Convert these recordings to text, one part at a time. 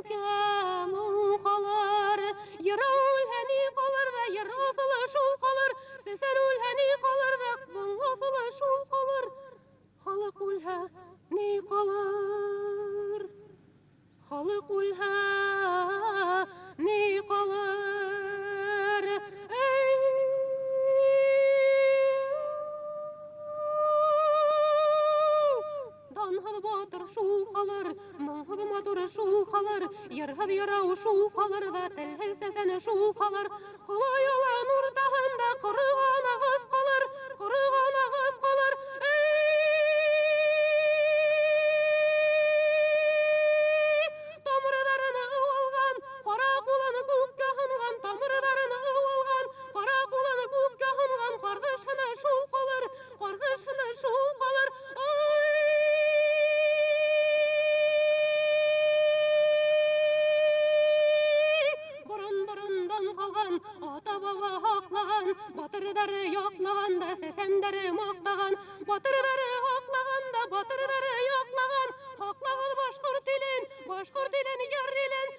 kemun kalır. Yırıl hani kalır ve yırıltılı şul kalır. Seserül hani kalır ve bungatılı şul kalır. Halık ulha ne kalır? Halık ulha ne kalır? Ey danhıl batır şul kalır, mınhıl matur şul kalır, yarhıl yarav şul kalır da telhil sesene şul kalır. Kılay olan urdağında kırıgan ağız kalır, kırıgan ağız kalır. Tamırlarını ıvalgan, kara kulanı kukkahıngan, tamırlarını ıvalgan, kara kulanı kukkahıngan, kargışına şul kalır, kargışına şul kalır. Kalgan, ata baba haklagan, batırları yoklagan da sesenleri maqtagan, batırları haklagan da batırları yoklagan, haklagan başkurt dilin yar dilin.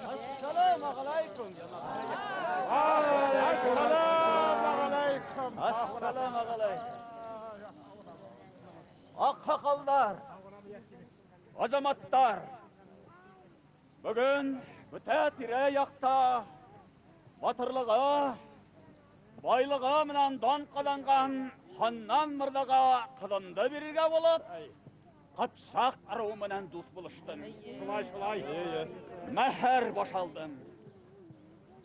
Assalamu alaikum. Assalamu alaikum. Aksakallar, azamatlar, bugün büte tire yakta batırlığa, baylığa mınan don kalangan Hannan mırdağa kılımda birge bolup, Kapsak arığımınan dut buluştun. Şulay. Meher boşaldın.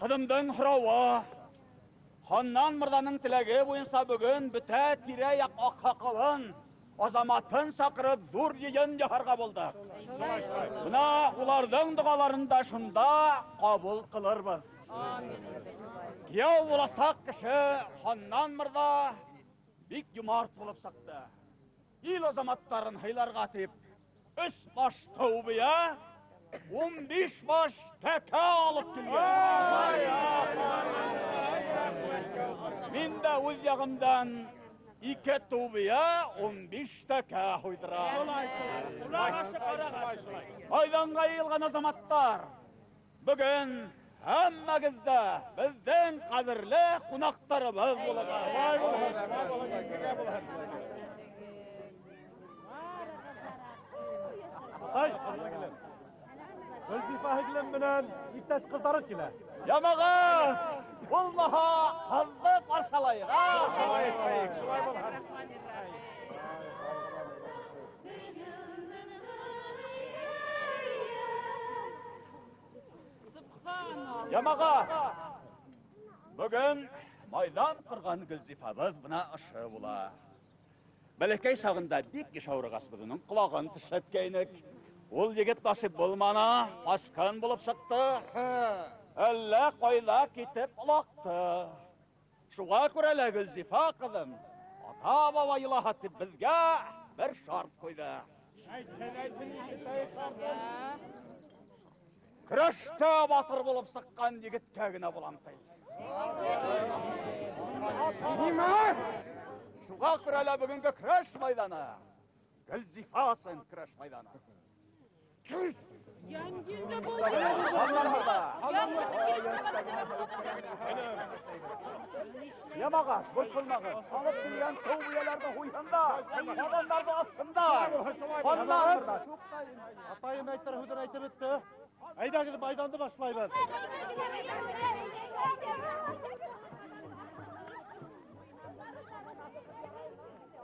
Kılımdın hırava, Hannan mırdanın tilegi boyunsa bugün büte tire yak aksakalın, azamatın sakırıp dur yiyin yaharga bulduk. Buna ulardın dualarında şunda kabul kılırız. Kiyav bulasak kişi Hannan mırda bik yumart bulup saktı. İl azamatların haylarga atip, 3 baş tövbeye, 15 baş teke alıp gelgen. Min de uz yağımdan 2 tövbeye, 15 teke huydıra. Aydan kayılgan azamatlar, bugün hemmegizde bizden kadirli kunaktarımız olacak. Ay, Gülzifa higlen bilen ittaş kıldarık gile. Yamagat! Vallaha kazdı parçalayın. Şulay bol hadi. Yamagat! Bugün maydan kırgan Gülzifa'bız buna aşı bula. Belekey sağında bik gişavrıgasbıdının kulağın tüşetkeynik. Ol yigit nasip bulmana, paskan bulup sıktı. Elle koyla kitip ulaktı. Şuğa körele Gülzifa kızım. Ata baba yıla hatip bizge bir şart koydu. Kırışta batır bulup sıkkan yigit kegine bulantay. Nima? Şuğa körele bugünkü kırış maydana. Gülzifa'sın kırış maydana. Küs! Yengilde bu. Handan burada. Yamağa, boşulmağı. Alıp duyan tövbiyelerde huyanda. Yalanlarda aslında. Handan burada. Atayım ey tarafından aytı bitti. Ayda gidip aydandı başlayın.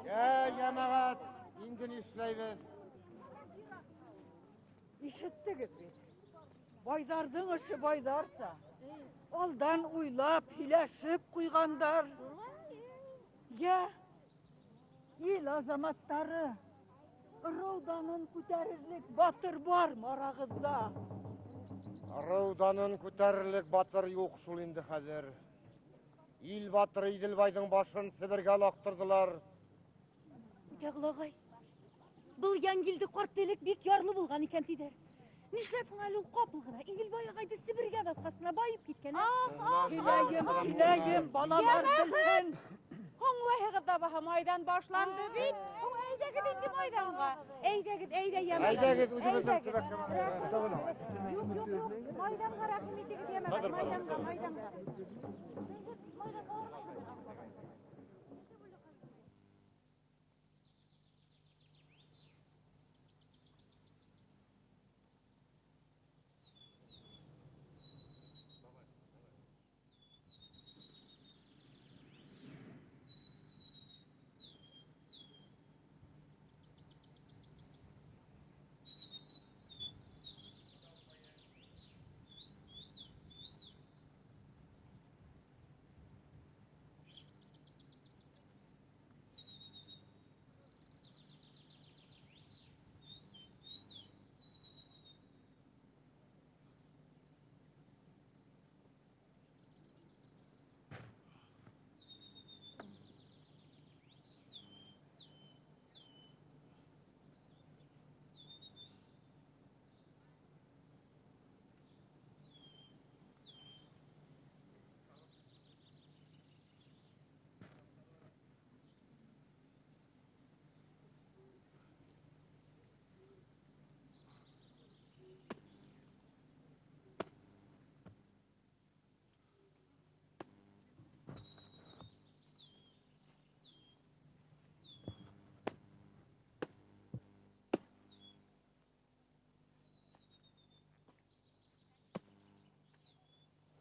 Ya cemaat, indin işleyiniz. İşittik bit. Baydardın işi baydarsa, oldan uylap, hileşip kuygandar. Ya, ел азаматтары, Рауданын күтәрерлік батыр бар марағызда. Рауданын күтәрерлік батыр юк шул инде хәзер. Ил батыры Иделбайдың башын Сібірге алақтырдылар. Үтәғылағай, бұл яңгелді қорттелік бек ярлы болған екен тидер. Нишләпің әлі қапыл ғына, Иделбай ағайды Сібірге адатқасына байып кеткен. Иләйім, балалар білсін. Hoңлайығыда баға майдан башланды бейт. Хоң әйдәгід енді майданға. Әйдәгід, әйдә Әйдәгід, үзіміздің түбәкке. Yok. Майданға рәхім етегід емәгід. Майданға.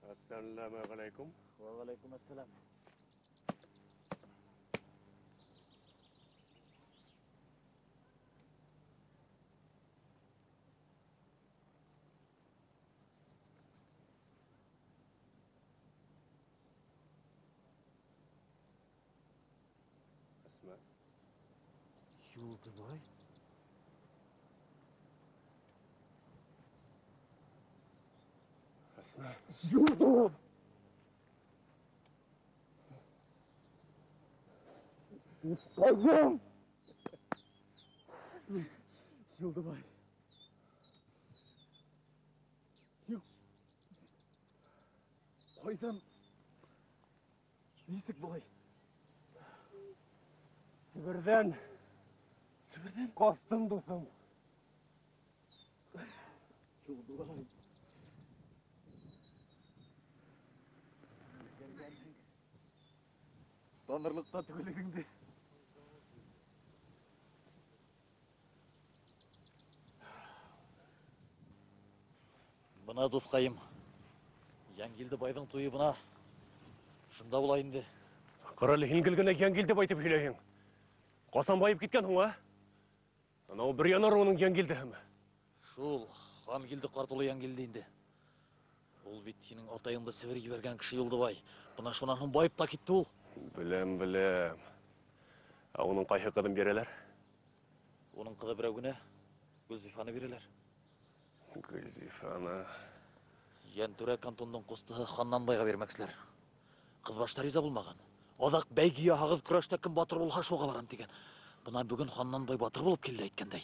Assalamu alaikum. Wa alaikum assalam. Asma. Юлдыбай. Asma. Юлдыбай. Kayım. Юлдыбай. Қойдан несік бұлай? Sibir'den Сібірден? kostum dostum. Юлдыбай. Танырлықта түгілігіңді. Бына досқайым. Яңгелді байдың тойы бына. Шында болайынды. Қырылы хингілгіне яңгелді байтып хүлейін. Қосан байып кеткен хуңа? Анау бір янар оның яңгелді хім. Шул, хан келді қартылы яңгелді енді. Ол бет сенің отайыңды Сібірге берген кіші Юлдыбай. Бына шонағын байып та кетті ол. Білем. Оның қайы қыдым берелер? Оның қыды бір әугіне Гүлзифаны берелер. Гүлзифаны... Ян түрә кантонның қосты ханнан байға бермәксілер. Қызбашта риза болмаған. Одақ бәйгеге ағыз күрәшті кім батыр болға шоға барам деген. Бына бүгін ханнан бай батыр болып келді айткандай.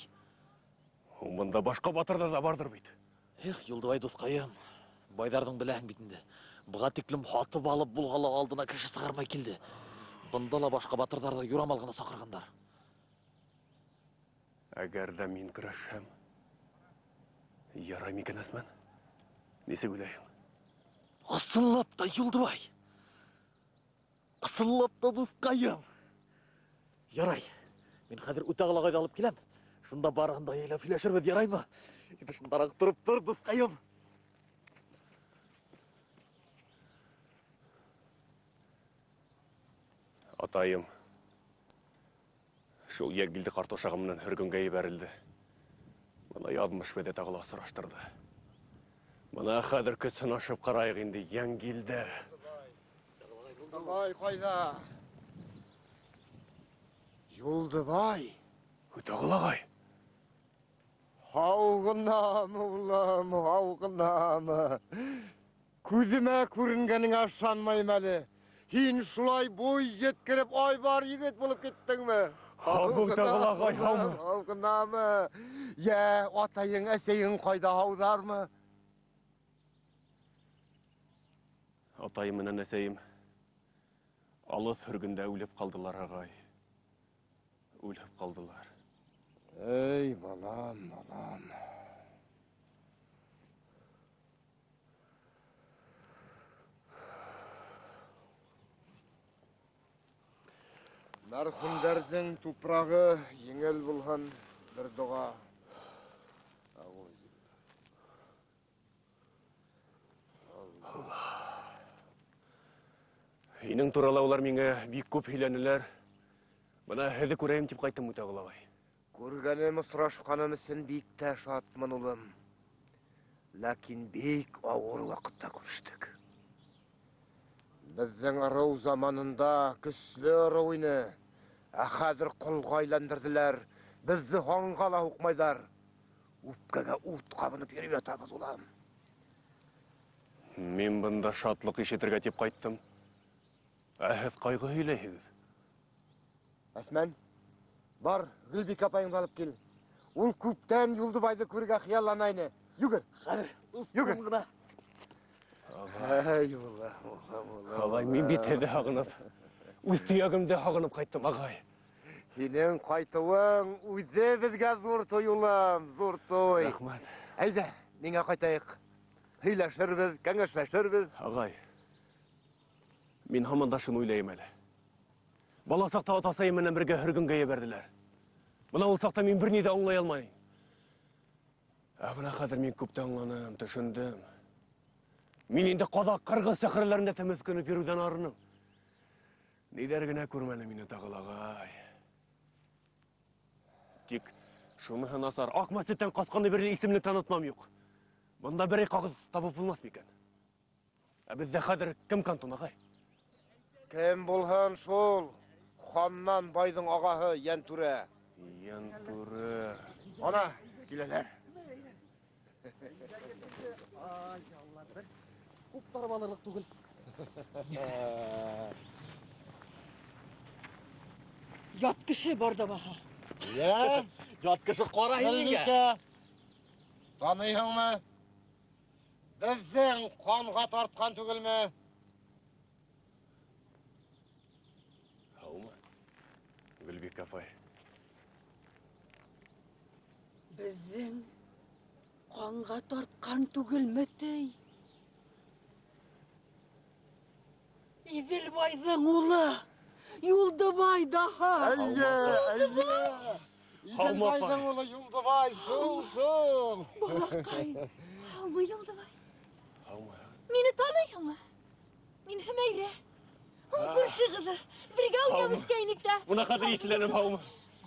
Мұнда башқа батырлар да бардыр бейді. Ех, Юлдыбай досқайым, байдардың біләң битінде. Бұға тіклім хатып алып бұлғалы алдына кіші сығармай келді. Бұндала башқа батырдарды юрамалғына сақырғандар. Әгер де мен күрәшем, ярай мекен Асман? Несі ойлайын? Асыллап та Юлдыбай. Асыллап та досқайым. Ярай, мен қазір үтағылағайды алып келем. Шында барғанда еліп үйләшірбіз, ярай ма? Енді шындарақ тұрып тұр, досқайым. Атайым, шул егілді қартошағымның үргінге бәрілді. Мұна ядмыш бәде тағыла сұраштырды. Мұна қадыр күтсін ашып қарайық енді ең келді. Юлдыбай қайда? Юлдыбай. Үтағыл ағай. Хауғынам, ұлым, хауғынам. Күзіме көрінгенің ашанмайым әлі. Хин шулай бой жеткіріп, ай бар егет болып кеттің ме? Үтағыл ағай, хаумы. Хауғынам. Я, атайың, әсейің қайда хаудар мы? Атайым менен әсейім. Алыс хүргінде өліп қалдылар ағай. Өліп қалдылар. Ey balam, balam. Mərhumlərдің toprağı yengel bulhan bir dua. Инің туралаулар менге бик көп хиленілер. Бына хәзі көрейім деп қайттым Үтағыл ағай. Көргенім сұрашқанымысын бейікті шатмын ұлым. Ләкин бейік ауыр вақытта көріштік. Біздің ырау заманында күслі ырауыны әқадір құлға айландырдылар. Бізді ханғала ұқмайдар. Үпкеге ұт қабынып еріп атамыз ұлам. Мен бұнда шатлық ешетірге деп қайттым. Әхіз қайғы хейлейхіз. Әсмен, бар, Гүлбек апайыңды алып кел. Ол көптен Юлдыбайды көрге қияланайны. Югір. Югір. Ай, Ағай, мен бетеді ағынып. Өз тұяғымды ағынып қайттым, ағай. Сенің қайтуың өзі бізге зор той ұлым, зор той. Рахмат. Әйді, менге қайтайық. Хейләшірбіз, кәңешләшірбіз. Ағай, мен хамандашын ойлайым әлі. Бала сақта атасайым менен бірге хүргінге еберділер. Бұна ол сақта мен бір неде аңлай алмайын. Бұна қазір мен көпті аңланым, түшіндім. Мен енді қадақ қырғыз сәқірлерінде тәмізкіні беруден арыным. Недергіне көрмәні мені Үтағыл ағай. Тек шумығы насар, ақ мәсеттен қасқаны бірі есімні танытмам yok. Бұнда бірі қағыз табып болмас бекен. Бізде қазір кім кантон ағай? Кем болған шол, ханнан байдың ағағы Янтүрі. Янтүрі. Ана, келелер. Құптар балырлық түгіл. Ят кіші барда баха. Е? Жат кіші қарайын менге. Таныйың ма? Біздің қанға тартқан түгіл ме? Хаума, Гүлбек апай. Біздің қанға тартқан түгіл мүтей. Иделбайдың ұлы, Юлдыбай даға. Әйе. Иделбайдың ұлы Юлдыбай, шол. Балақай. Хаума Юлдыбай. Хаума. Meni tanıyın. Мен Hümeyre. Көрші қызы. Бірге ойнамыз кәйнікті. Бұна қадыр етілерім, Хаума.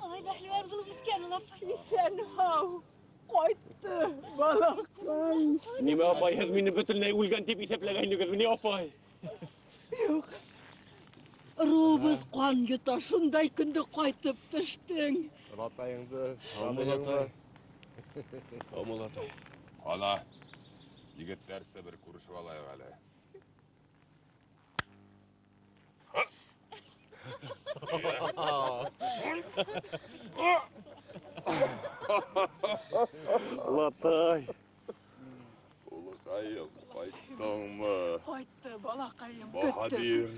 Алай бәхлі бар бұл бізкен ұлап. Сен хау, қойты, балақай. Неме апай, мені бүтіліне өлген деп есеплегайнығыз, міне апай. Yok. Рубыз қан юта шундай күнді қайтып түштің. Атайыңды, Хаумалатай. Хаумалатай. Ана, егеттерсе бір көрішіп алайық әлі. Латай. Ұлықайым, қайттың мы? Қайтты, балақайым, Бахадир,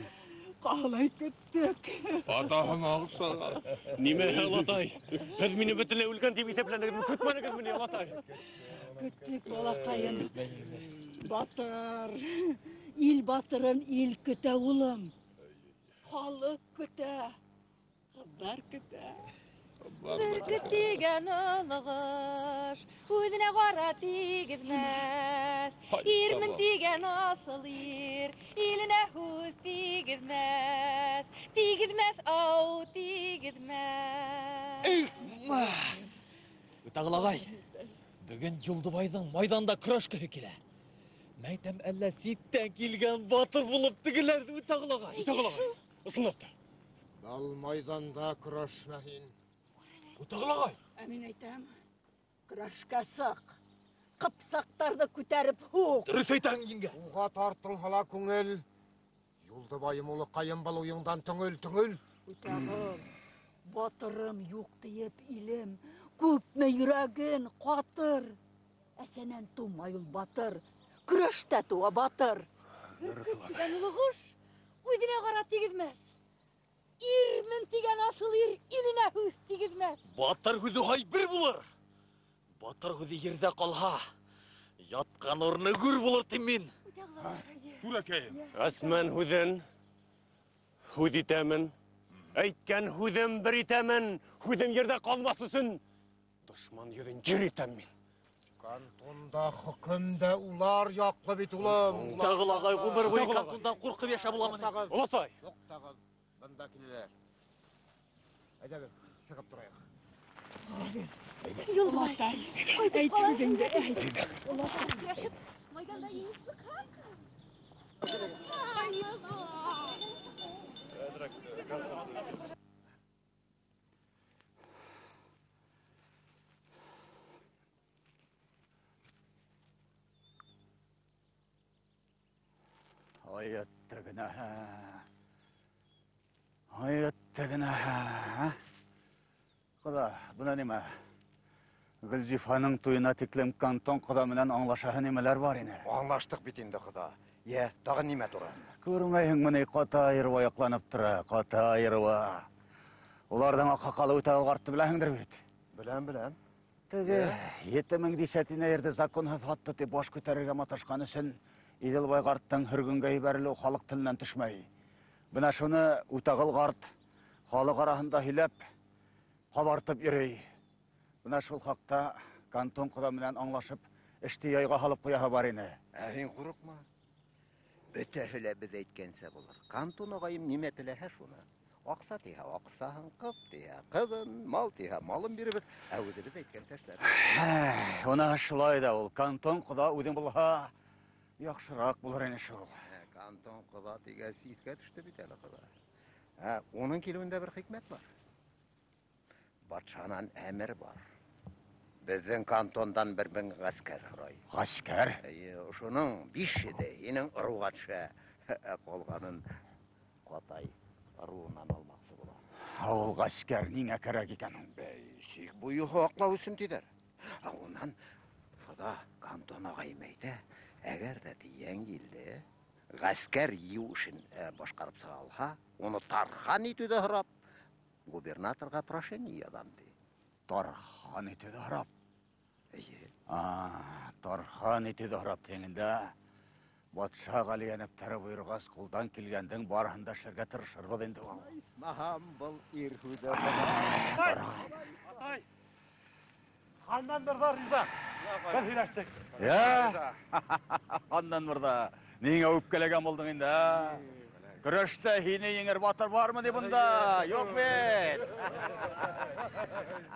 Қалай күттік. атағын алшаға. Неме Латай. Біз мені бүтіліне өлген деп есеплендіңіз, күтмәніңіз мені Латай. Күттік, балақайым. Батыр, ил батырын ил күтә ұлым. Халық күтә, қыздар күтә. Бүркіт тиген ұлығыш, өзіне қара тигізмәс. Ирмін тиген асыл ир, иліне хүз тигізмәс. Тигізмәс, ау, тигізмәс. Үтағыл ағай, бүгін Юлдыбайдың майданда күрәшкігі келе. Мәйтем әлі сеттен келген батыр болып түгілерді Үтағыл ағай. Үтағыл ағай. Ұсынапты. Ал майданда күрәшмәһин. Утағылағай. Әмин әйтәм, көрәшкә сык. Қыпсақтарды күтәріп хук. Дұрыс айтаң, еңге. Уға тартылһала күңел. Юлды байым улы қайын был уйыңдан түңіл. Үтәғыл, батырым юк дейіп илем, күпме йөрәген қатыр. Әсәнән тумай ул батыр, көрәштә туа батыр. Бүркіт тиген ұлығыш, өзіне қара тегізмәз. Ирмін тиген асыл ир, иліне хүз тегізмәз. Батыр хүзі хай бір булыр. Батыр хүзі ерде қалға. Ятқан орны гүр булыр тимин. Түрәкәйем. Әсмән һүҙен, һүҙ итәмен. Әйткән һүҙем бер итәмен. Һүҙем ердә ҡалмас өсөн. Дошман йөҙөн ер итәм мин. Кантонда хөкемдә улар яҡлы бит улым. Утағылағай ғүмір бойы кантондан қорқып яшап буламын. Оласай. Туҡтағыҙ, бында киләләр. Әйҙәгеҙ, сығып торайыҡ. Юлдыбай, Әйт үҙеңде, әйт. көрәшіп, майданда еңіп сықһаң. Аяттығына. Құда, бұна неме? Гүлзифаның туйына тиклем кантон құда менән аңлашаһы немеләр бар ине. Аңлаштыҡ бит инде құда. Йә, тағы нимә тура? Күрмәйһең менә ҡата айырыуа яҡланып тора, ҡата айырыуа. Уларҙың аҡһаҡалы үтә алғартты беләһеңдер бит. Беләм. Теге 7000 дисәтинә ерҙе законһыҙ һатты тип баш күтәрергә маташҡан өсөн Иҙелбай ҡарттың һөргөнгә ебәрелеү халыҡ теленән төшмәй. Бына шуны Утағыл ҡарт халыҡ араһында һөйләп, ҡабартып йөрөй. Бына шул хаҡта кантон ҡоҙа менән аңлашып, эште яйға һалып ҡуяһы бар ине. Ә һин ҡурҡма. Бөтәһе лә беҙ әйткәнсә булыр. Кантон ағайым нимә теләһә шуны. Аҡса тиһә аҡсаһын, ҡыҙ тиһә ҡыҙын, мал тиһә малын биребеҙ, ә үҙебеҙ әйткәнсә эшләрбеҙ. Уны шулай да ул. Кантон ҡоҙа үҙең булһа, яҡшыраҡ булыр ине шул. Кантон ҡоҙа тигәс иҫкә төштө бит әле ҡоҙа. Уның килеүендә бер хикмәт бар. Батшанан әмер бар. Беҙҙең кантондан бер мең ғәскәр һорай. Ғәскәр? Шуның 500-е һинең ырыуға төшә. Ҡалғанын ҡатай ырыуынан алмаҡсы була. Ул ғәскәр ниңә кәрәк икән һуң? Сик буйы һаҡлау өсөн тиҙәр. Унан ҡоҙа кантон ағайым әйтә, әгәр ҙә тейәң илде ғәскәр йыйыу эшен башҡарып сыға алһа, уны тархан итеүҙе һорап, губернаторға прошение яҙам ти. Тархан итеүҙе һорап? Эйе. Тархан итеүҙе һорап тиңендә. Батша ғәлиәнәптәре бойорғас, ҡулдан килгәндең барыһын да эшләргә тырышырбыҙ инде ул. Исмаһам, был ир һүҙе. Хандан мырҙа риза. Беҙ һөйләштек. Хандан мырҙа, ниңә үпкәләгән булдың инде? Көрәштә һине еңер батыр бармы ди бында? Юҡ бит.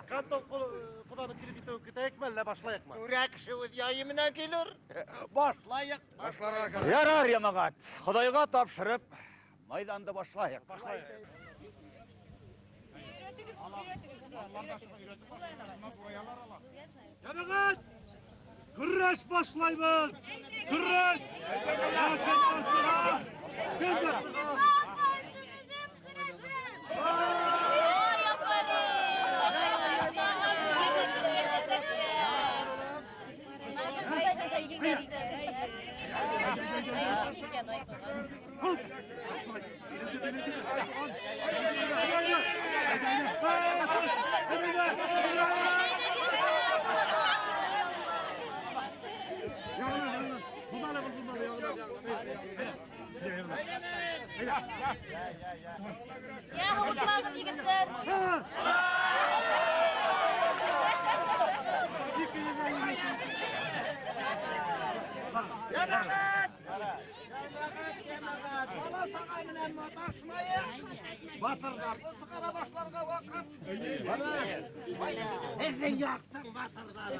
Кантон ҡоҙаны килеп итеү көтәйекме, әллә башлайыҡмы? Түрә кеше үҙ яйы менән килер. Башлайыҡ. Ярар, Ямағат. Хоҙайға тапшырып, майданды башлайыҡ. Ямағат! Көрәш башлайбыҙ! Көрәш! Көн барсыға! Көн барсыға! Ya, hukmağın yigitler. Yamagat! сағай менен маташмайық. Батырларды шығара башларға вақыт. Біздің жақтың батырлары.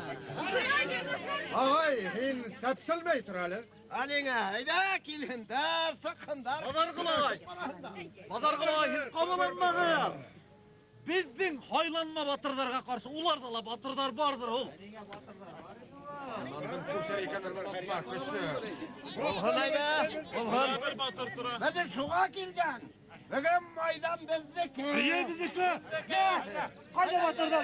Ағай, хин сәпсілмей тұр әлі. Алеңа, айда келгендер, сыққындар. Бадарғылай, хит қамаланмағы. Біздің хайланма батырдарға қарсы олардала батырдар бардыр ол. Болғын айда, болғын. Біздің шуға келген. Бүгін майдан біздікі. Біздікі. Қайда батырдар?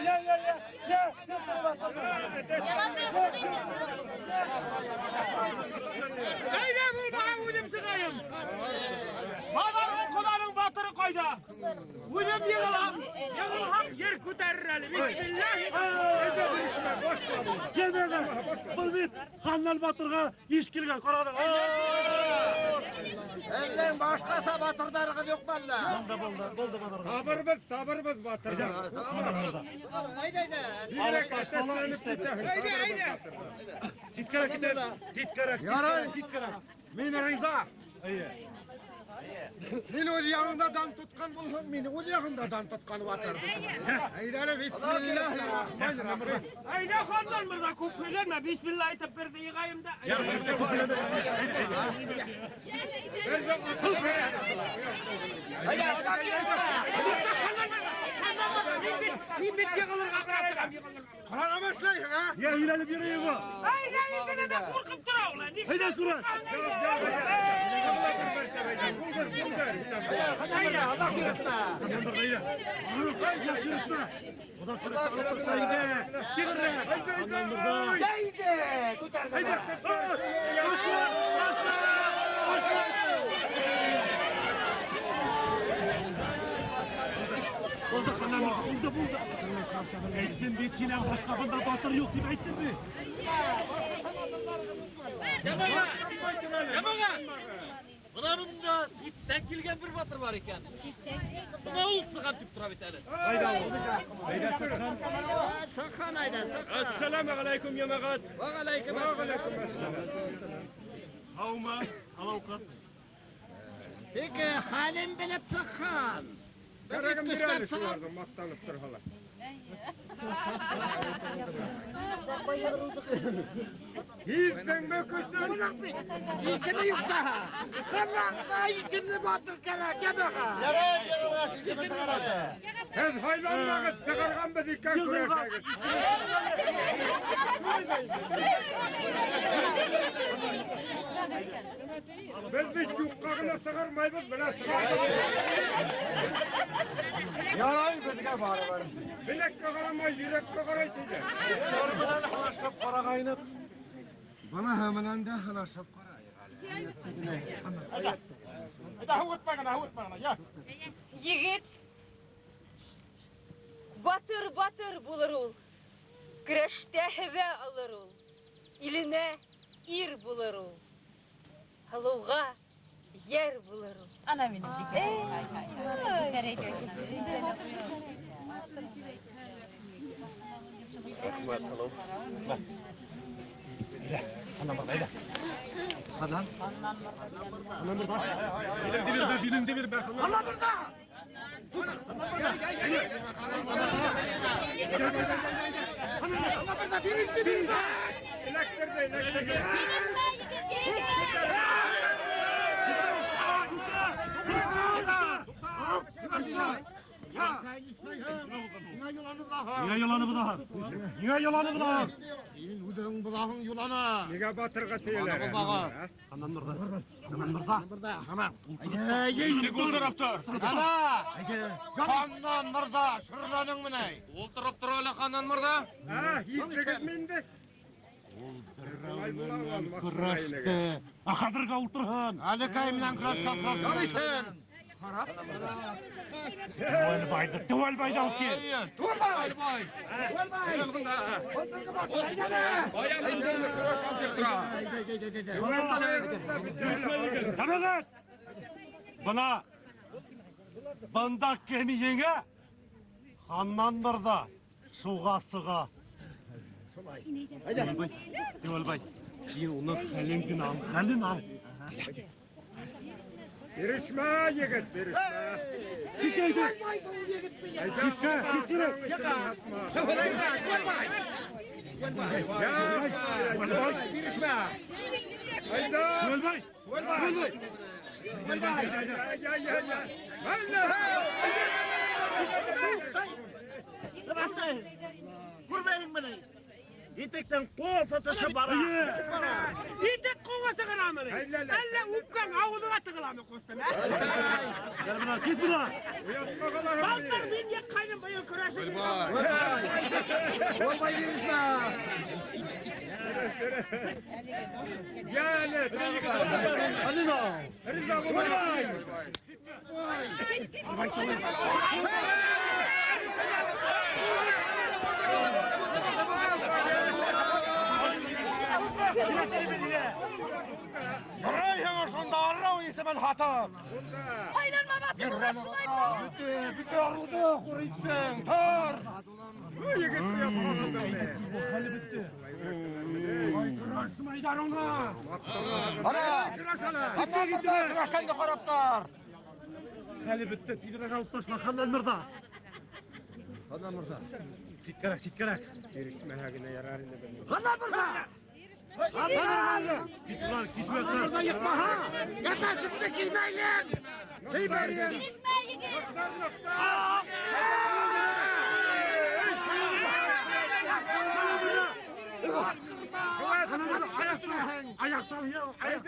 Қайда бұл маған өлім сығайым? Бадарғын құданың батыры қайда? Өлім еғылам, еғылам ер көтәрір әлі. Бисмиллахи. Келмеді. Бұл бет ханнан батырға еш келген қарады. Біздің башқаса батырдарығы жоқ балла. Болды батырға. Табырбыз батырда. Айда. Бирек аштасынып кетті. Ситкарак. Мен риза. Мен өз яғында дан тұтқан болсам, мені өз яғында дан тұтқан батыр. Айдары, бисмиллахиррахманиррахим. Айда хандан мырза көп сөйлерме, бисмилла айтып берді иғайымда. Мен бетке қалырға қырасығам. Қарағамашлайың, а? Я үйләлі берейін ба? Айда, мен қорқып тұра ола. Айда тұрар. Aytdin bet senен başqa bunda batır yok deb aytdin mi? Jamağa! Bularında sitten kelgen bir batır var ekan. Buna ul sığam tip tura bit әлі. Ayda ol. Ayda Sırxan. Sırxan ayda, Sırxan. Assalamu alaykum yamağat. Wa alaykum assalam. Havma, halavqat. Peki halim bilip Sırxan. Karagım bir әлі şulardan mattanıp dur hala. Hizden möküsün. İsimi yok daha. Kırlakta isimli batır gerek yemeğe. Yere isimi sığaradı. Hez haylanmağız, sıkargan biz iken kurarşayız. Biz de yukkağına sığarmayız, bile sığarmayız. Yaray bizge bari var. Bilek kağıramay, yürek kağıray size. Yormadan halaşıp qarağayınıp. Bana hemen de halaşıp karayı. Егет батыр булыр ул. Күрештә һәвә алыр ул. Иленә ир булыр ул. Халуга яр булыр ул. Ana benim Rahmat, halov. Bilim de bir ben. Allah burada! Allah burada birinci bir bak! Niye yalanı bu daha? Niye yalanı bu daha? Senin udağın bulağın yulana. Niye batırga teyler? Hanan burada. Hanan burada. Burada, hemen. Yüksek ol taraftar. Ana! Kandan mırda, şırlanın mı ne? Oturup dur öyle Hanan burada. Ha, hiç mindi. Kıraştı. Akadırga ulturhan. Hadi kayımdan kıraşka kıraşka. Tuval bayda, tuval bayda o ki. Tuval bay. Tuval bay. Oturga bak, aydanı. Aydanı kıraşka tıktıra. Hemen bana bandak kemiyene Hanlandırda suğa sığa. Tuval bay. Şimdi onun halin al. Birişme yigit, birişme. Birişme. Hayda. Volbay. Volbay. Kurbayın beni. İtekten kol satışı bara. İtek kova sakın ameli. Elle upkan ağzına tıkılamı kostun. Gel buna, git buna. Baltar bin ye kaynım bayıl kuraşı. Volbay birişme. Yani hadi no. Rıza Volbay. Buraya şunda arra ise ben hatam. Haylanma batır başlayı bu. Bir arada kuruysun. Tar. Yigit yapmasın be. Bu hali bitti. Kırarsın meydanına. Ana. Hatta gittiler. Kıraştan da koraptar. Hali bitti. Tidire kalıp taşla kanlanırda. Hadi Mırza. Sitkerek, sitkerek. Birişme hagine yararını benim. Hadi Mırza. Hadi. Git lan, git lan. Mırza yıkma ha. Yataşımızı giymeyin. Giymeyin. Birişme yigit. Ayak sal ya. Ayak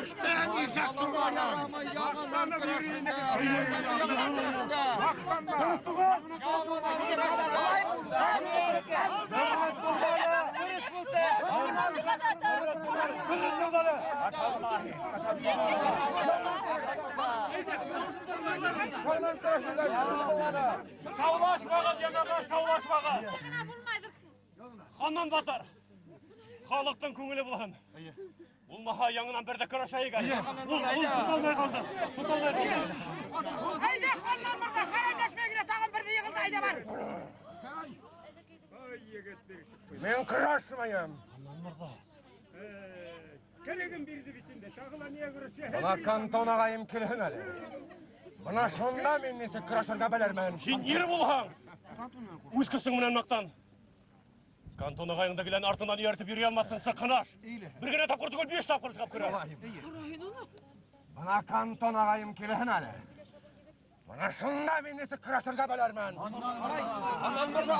İşten yiyeceksin bana. Yakından yüreğine. Savlaşmağa yemeğe savlaşmağa. Xandan batır. Халықтың көңілі болған. Болмаға яңынан бірді күрашайы кәді. Бұл тұталмай қалды. Тұталмай қалды. Haydi xanlar burada xarablaşmaya gire tağın bir de yığıldı ayda var. Ben kıraşmayım. Kelegin birdi bitinde. Tağıla niye kırışıyor? Bana kanton ağayım kilhin әлі. Buna şunda mennesi kıraşırga belermen. Сен ері болған. Өз кісің мінен мақтан. Кантон ағайыңды келен артынан ертіп ере алмасын сықынаш. Bir gene tap kurdu 5 tap çıkıp kırar. Bana kanton ağayım kilhin әлі. Bana şunda mennesi kıraşırga belermen. Anan burada.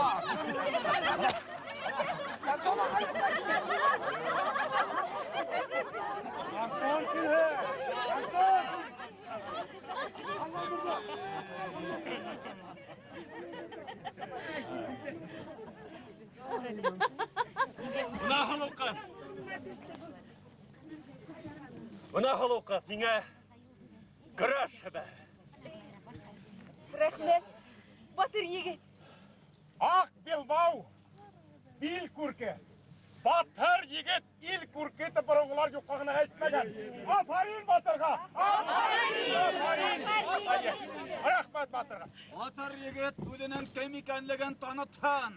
Kanton ağayım Kanton kilhin. Kanton. Buna halukka. Buna halukka. Yine kıraş be. Рахмет, батыр егет. Ақ Билбау, bil күрке. Батыр егет, ил күрке тіп бұрынғылар жоққағына әйтмеген. Афарин батырға. Афарин. Рахмет батырға. Батыр егет өзінің кем екенлігін танытқан.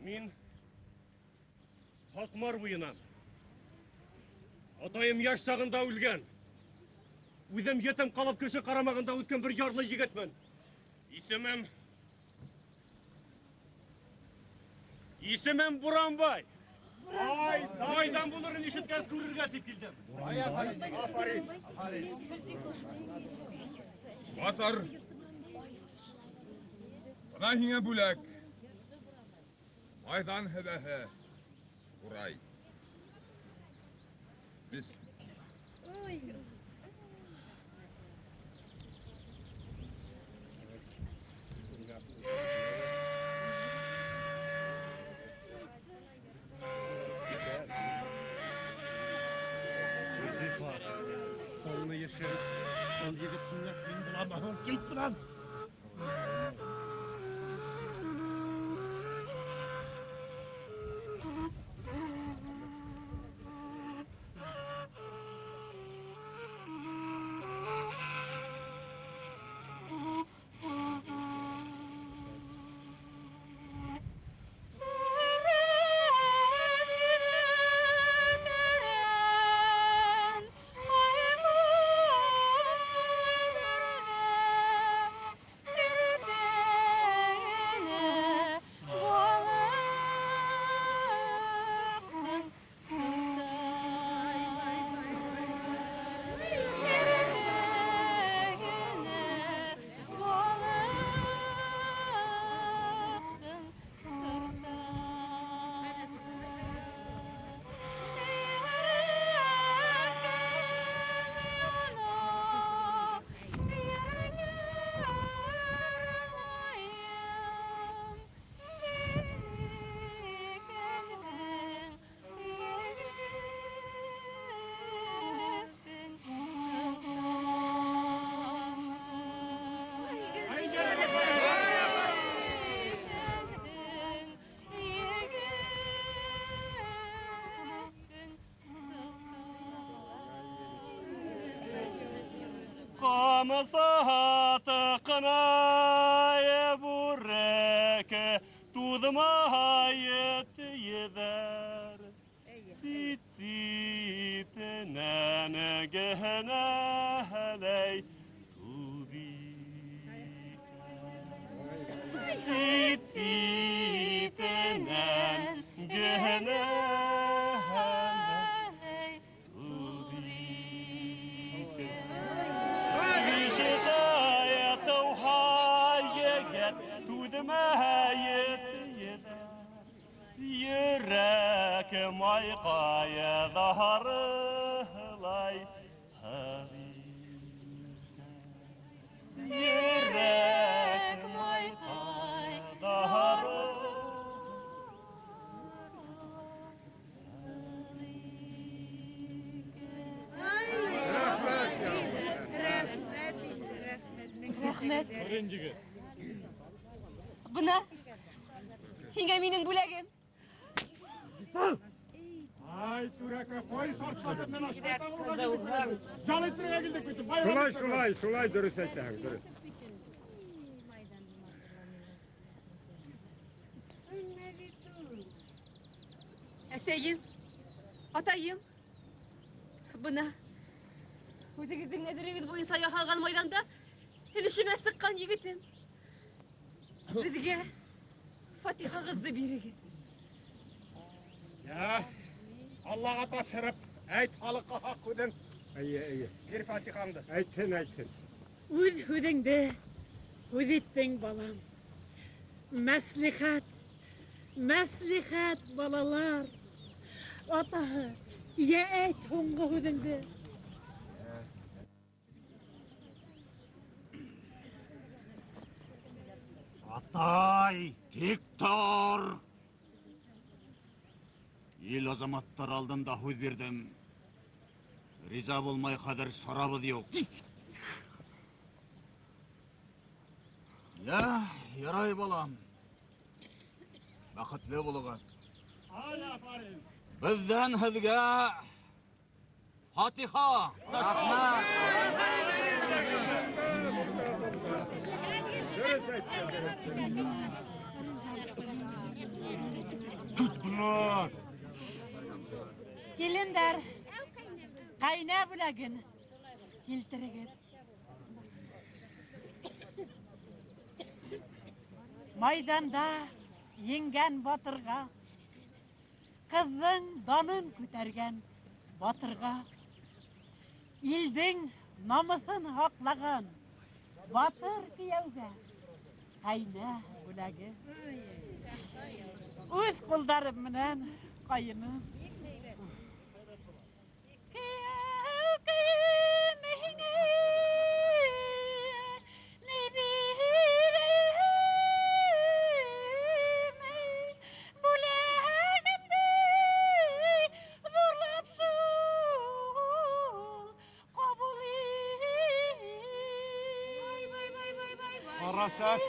Мен Хақмар бұйынан. Атайым яш шағында өлген. Өзім етім қалып кіші қарамағында өткен бір ярлы егетмін. Исемем Буранбай. Майдан бұлырын ешіткәз көрірге теп келдім. Батыр, бына һиңә бүләк. Майдан һәбәһе. Урай. Biz. Onu yaşayıp, onu yedip Git buradan. مساحات قناة برك تضمايت يدار سيت سيت نانا جهنا هلاي سيت سيت نان جهنا هلاي يراك مايقايا ظهر لاي يراك مايقايا ظهر Рәхмәт. Бына һиңә минең бүләгем. Ay Turaka, koy sarçalarından aşağı tavırlar. Jalettir'e geldik bütün. Şulay dürüst etsen, dürüst. Әсәйем, атайым. Бына үзегезнең нәдерегез буенча яһалган майданда өлешемә сыккан егетем. Безгә Фатихагызны бирегез. Ya, Allah'a tapşırıp, ayt halka hak ödün. İyi. Bir Fatiha'mdı. Aytın. Үз һүҙеңде һүҙ иттең, балам. Мәслихәт, балалар. Атаһы, я әйт һуңғы һүҙеңде. Атай, тик тор. Ел азаматтар алдында һүҙ бирдем. Риза булмай хәҙер сарабыҙ юҡ. Ярай, балам. Бәхетле булығыҙ. Беҙҙән һеҙгә Фатиха. Келендер, қайна бүләген келтірігіз. Майданда еңген батырға, қыздың данын көтәрген батырға, елдің намысын хақлаған батыр кияуға қайна бүләгі. Өз қолдарым менен қайыным. Asas.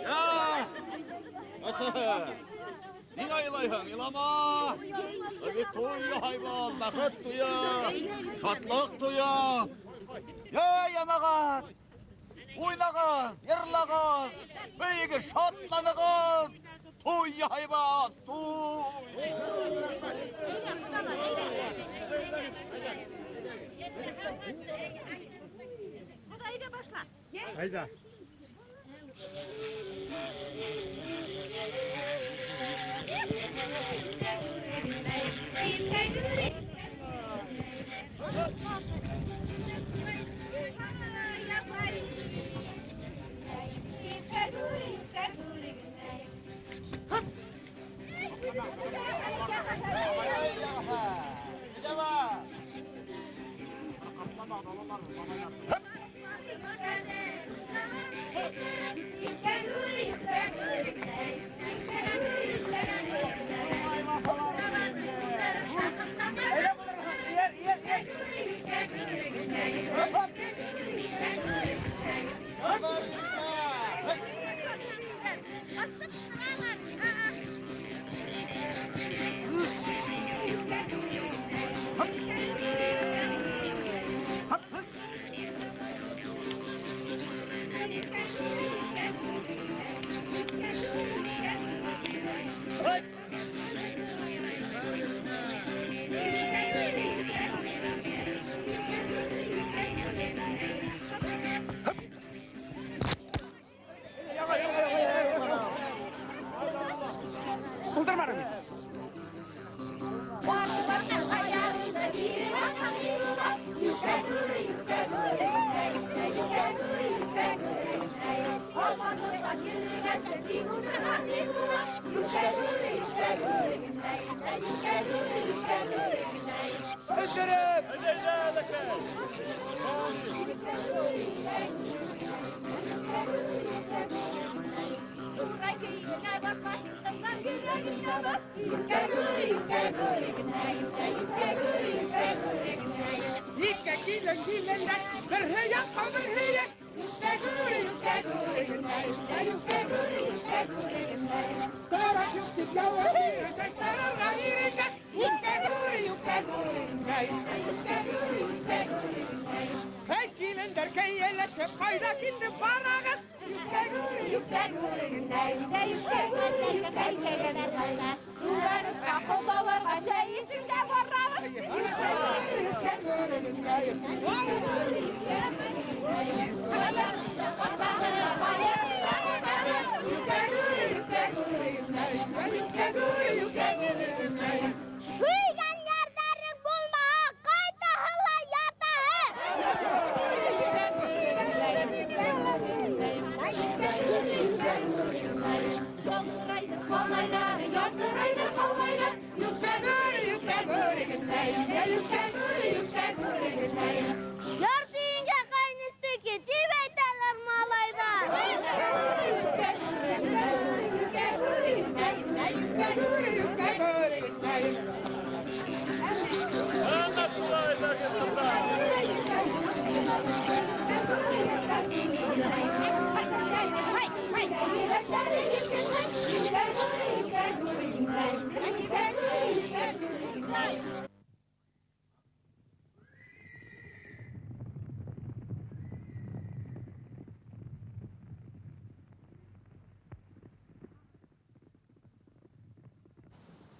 Ya! Nasıl? Niye ayılayın? İlama! Bir tuyu hayvan, bakıt tuyu, şatlık tuyu. Ya yamagat! Oynagın, yırlagın, beyge şatlanıgın. Tuy hayvan, tuy! Hadi haydi başla. Hayda.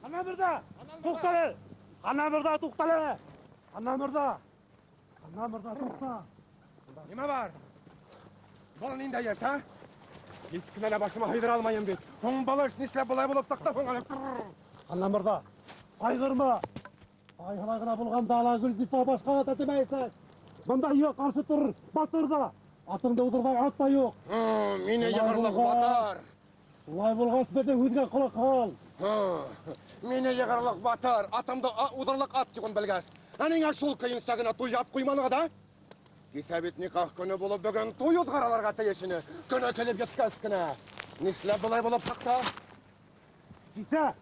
Ana mırda, to'xtali. Ana mırda, to'xtali. Ana mırda. Ana mırda, to'xta. Nima var? Bolani indayapsan? Eski kunlarda boshimga haydara olmayman deb. Оң балаш нешле бұлай болып сақта оң Анамырда, қайғырма. Айғылағына болғанда ала Гүлзипа башқаға тәтімейсің. Мұнда yok қарсы тұр, батырда. Атыңды ұдырдай атта yok. Мені еғырлық батыр. Олай болғас бәді өзге құлақ қал. Мені еғырлық батыр, атымды ұдырлық ат деген білгәс. Әнің ашыл қиын сағына той ат қойманыға да? Кесәбет никах күні болып бүгін той ұзғараларға тәйешіні. Күні келіп жеткәс күні. Нешле бұлай болып сақта? Кесе,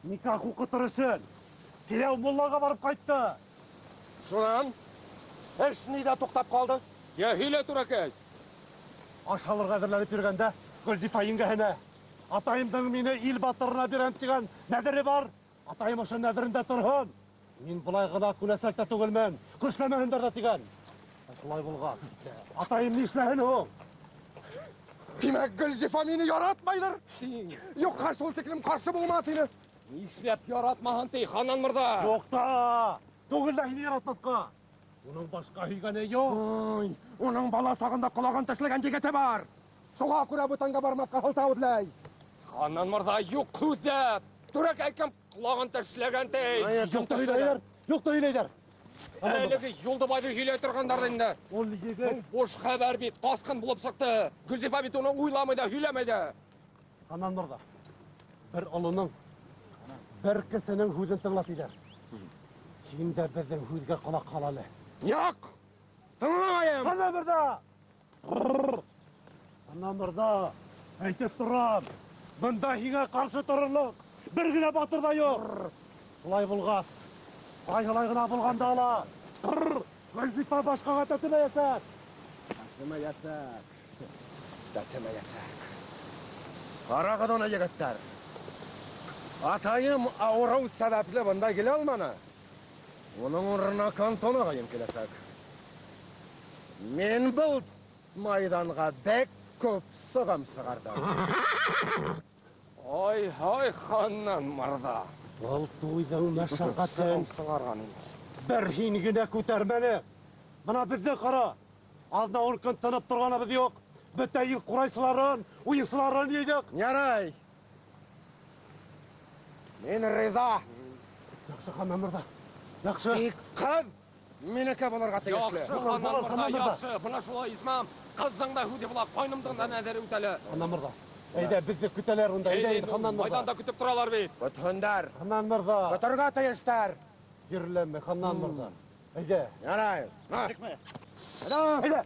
никах оқытыр үшін. Тияу моллаға барып қайтты. Шунан, әш нейді тоқтап қалды? Я хиле туракай. Ашалырға әзірләніп жүргенде, Гүлзипа еңгәһенә. Атайымдың мені ил батырына берем деген нәдірі бар. Атайым үшін нәдірінде тұрһын. Мин бұлай ғына күнәсәкті түгілмен, күшләмәһендер дә тиген. Шулай булган. Атайым нишләһен ул? Демәк, Гүлзипа мені яратмайдыр? Юк, қарсы ул тиклем қарсы булма тине. Нишләп яратмаһын ти, Ханнан мырза? Юкта! Түгел дә һине яратмаска. Уның башка һөйгәне юк. Уның бала сагында колагын тешләгән егете бар. Шуңа күрә бүтәнгә бармаска хылта үдләй. Ханнан мырза юк күзәп. Туракай кем колагын тешләгән ти. Юкта һөйләйләр. Юкта һөйләйләр. Әлеге Юлдыбайды һөйләй торгандар инде. Ул егет бош хәбәр бит, тасқын булып сыкты. Гүлзифа бит уны уйламый да, һөйләмәй дә. Ханнан мырза. Бер олының, бер кесенең һүзен тыңлап идер. Син дә безнең һүзгә колак кал әле. Юк! Тыңламайым! Ханнан мырза! Ханнан мырза, әйтеп торам. Бында һиңә каршы торырлык бер генә батыр да юк. Шулай булгас, айгылай гына булганда ала. Гүлзифа башкага тәтемәясәк. Тәтемәясәк. Карагыз аны, егеттәр. Атайым авырау сәбәпле бында килә алманы. Оның урынына кантон агайым киләсәк. Мен был майданға бәк көп сығым сығардым. Ой, Ханнан мырза. Ул туйдың мәшәкатен сығарған. Бер һин генә күтәрмәне. Мына безне кара. Алда ул көн тынып торганыбыз юк. Бөтә ел курайсыларын, уйсыларын йыйдык. Ярай. Мен риза. Яхшы, Ханнан мырза. Яхшы. Тик кыз минеке булырга тиешле. Яхшы, Ханнан мырза, яхшы. Бuna шулай исмам. Кыздың да хүде була, койнымдың да нәзәре үтәле. Ханнан мырза. Әйдә, безне көтәләр унда. Әйдә, Ханнан мырза. Майданда көтеп торалар бит. Бүтәннәр. Ханнан мырза. Көтәргә тиештәр. Йөрләмә, Ханнан мырза. Әйдә. Ярай. Әйдә.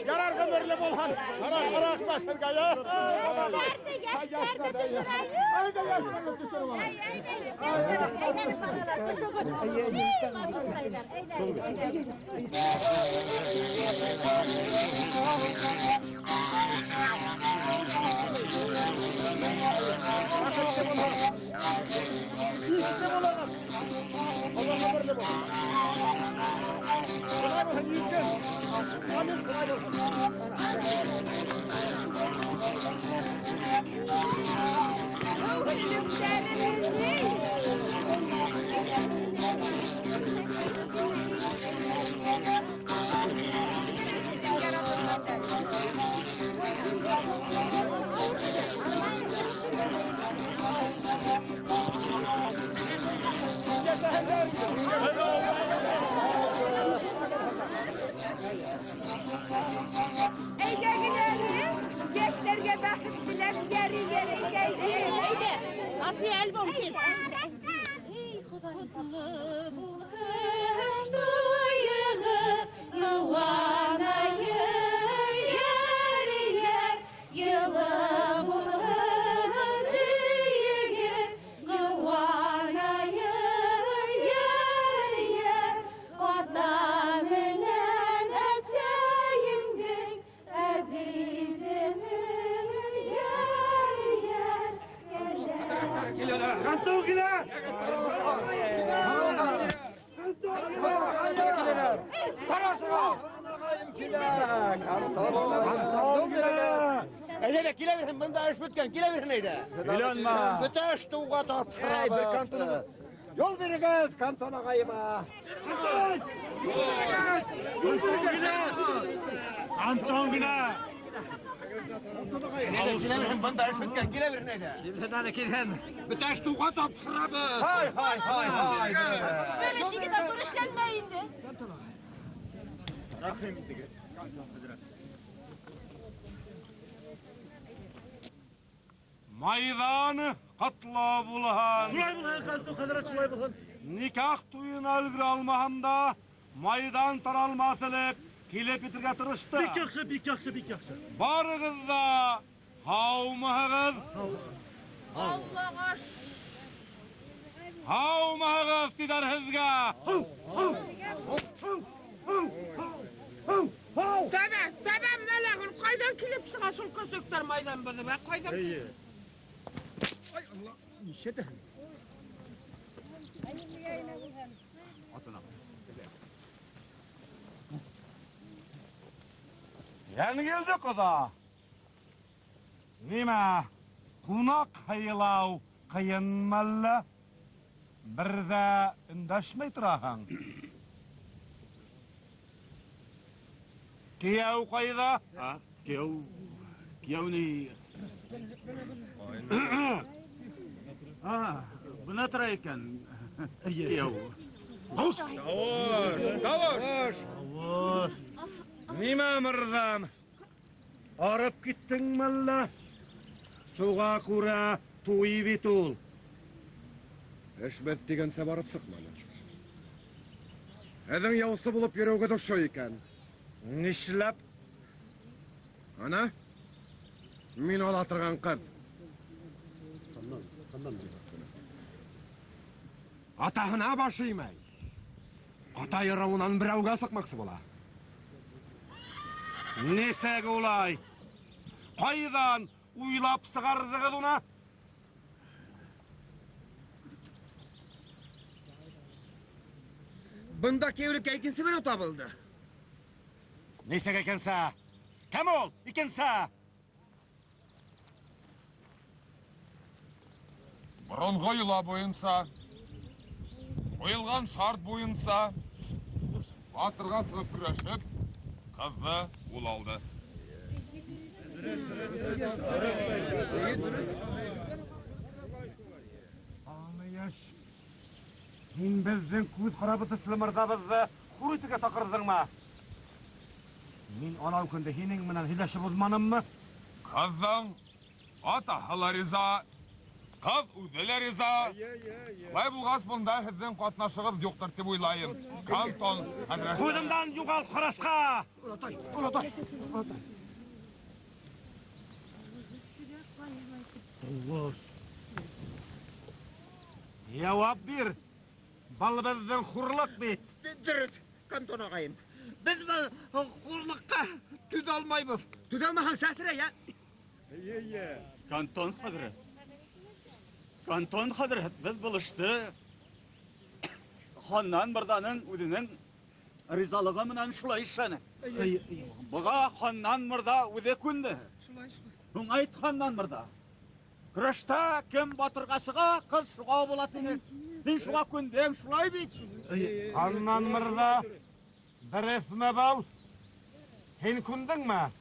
Yarar kömürlü bolhan. Yarar başırga ya. Yaşlarda düşüreyim. Haydi yaşlarda düşüreyim. Gençlerge bakıp bilen yeri yeri. Asiye el mümkün. Kutlu bu duygu yuvanayı yer yer yılı bulanı büyüğü yuvanayı yer yer vatanının eseyimdir azizimi yer yer Kanton gile. Eyle kile verin, bunda iş bitken kile verin neydi? Bilenme. Büteş tuğga topşıra Bir kantona. Yol veriniz kanton ağayıma. Kanton gile. Kile verin, bunda iş bitken kile verin neydi? Kilden kilden. Büteş tuğga topşıra bu. Hay. Böyle şimdi de duruşlanmayın de. Maydanı katla bulhan. Şulay bulhan, kanton kadar şulay bulhan. Nikah tuyuna ilgiri almahanda maydan taralmasılık kilep bitirge tırıştı. Bir yakşı. Barıgız da havmahıgız. Allah'a Havmahıgız sidar hızga. Sebep meleğin kaydan kilip sığa şul kösökler maydan bana be kaydan. İşe de. Yani geldik o da. Nima? Kunak haylav kıyınmalı. Bir de indaşmay turahan. Kiyav kayda? Ha, kiyav ne? Buna tıra eken. Kiyav. Kavuş! Kavuş! Nima mirzam? Arıp gittin malla? Suğa kura tuyi bitul. Eşbet degense barıp sıkmalı. Edin yavsı bulup yürüge doşo eken. Nişlep? Ana? Min olatırgan kız. Atahına başıymay. Ata yaravundan biravga sıkmaksı bola. Nesege olay? Qaydan uylap sıgardığı duna? Bunda kevlik ikinci bir tabıldı. Nesege ekensa? Kim ol? İkensa? Бұрынғы йыла бойынса, қойылған шарт бойынса, батырға сығып күрәшіп, қызды ул алды. Ağlayaş. Sen bizden kuvvet karabıtı sılmırdabızdı. Kuruytuga sakırdın mı? Min ona günde hinin minen hileşip uzmanım mı? Қыздың атақылы риза, Kız üzele rıza. Şulay bulğas bunda sizden katnaşığız yoktur деп ойлайым. Кантон, Хазрет. Koydumdan yugal Qarasqa. Ulatay. Cevap bir. Bal bizden hurluk bit. Dürüp, kanton ağayım. Biz bu hurlukka tüd almayız. Tüd almahan sesire ya. Kanton Hazret. Kanton Hazret biz buluştu. Handan Mırdanın ödünün rizalığı mınan şulay işeni. Buğa Handan Mırda öde kündü. Bun ayt Handan Mırda. Kırışta kim batırgasıga kız şuğa bulatını. Din şuğa kündem şulay bit. Handan Mırda. Bir esme bal. Hen kündün mü?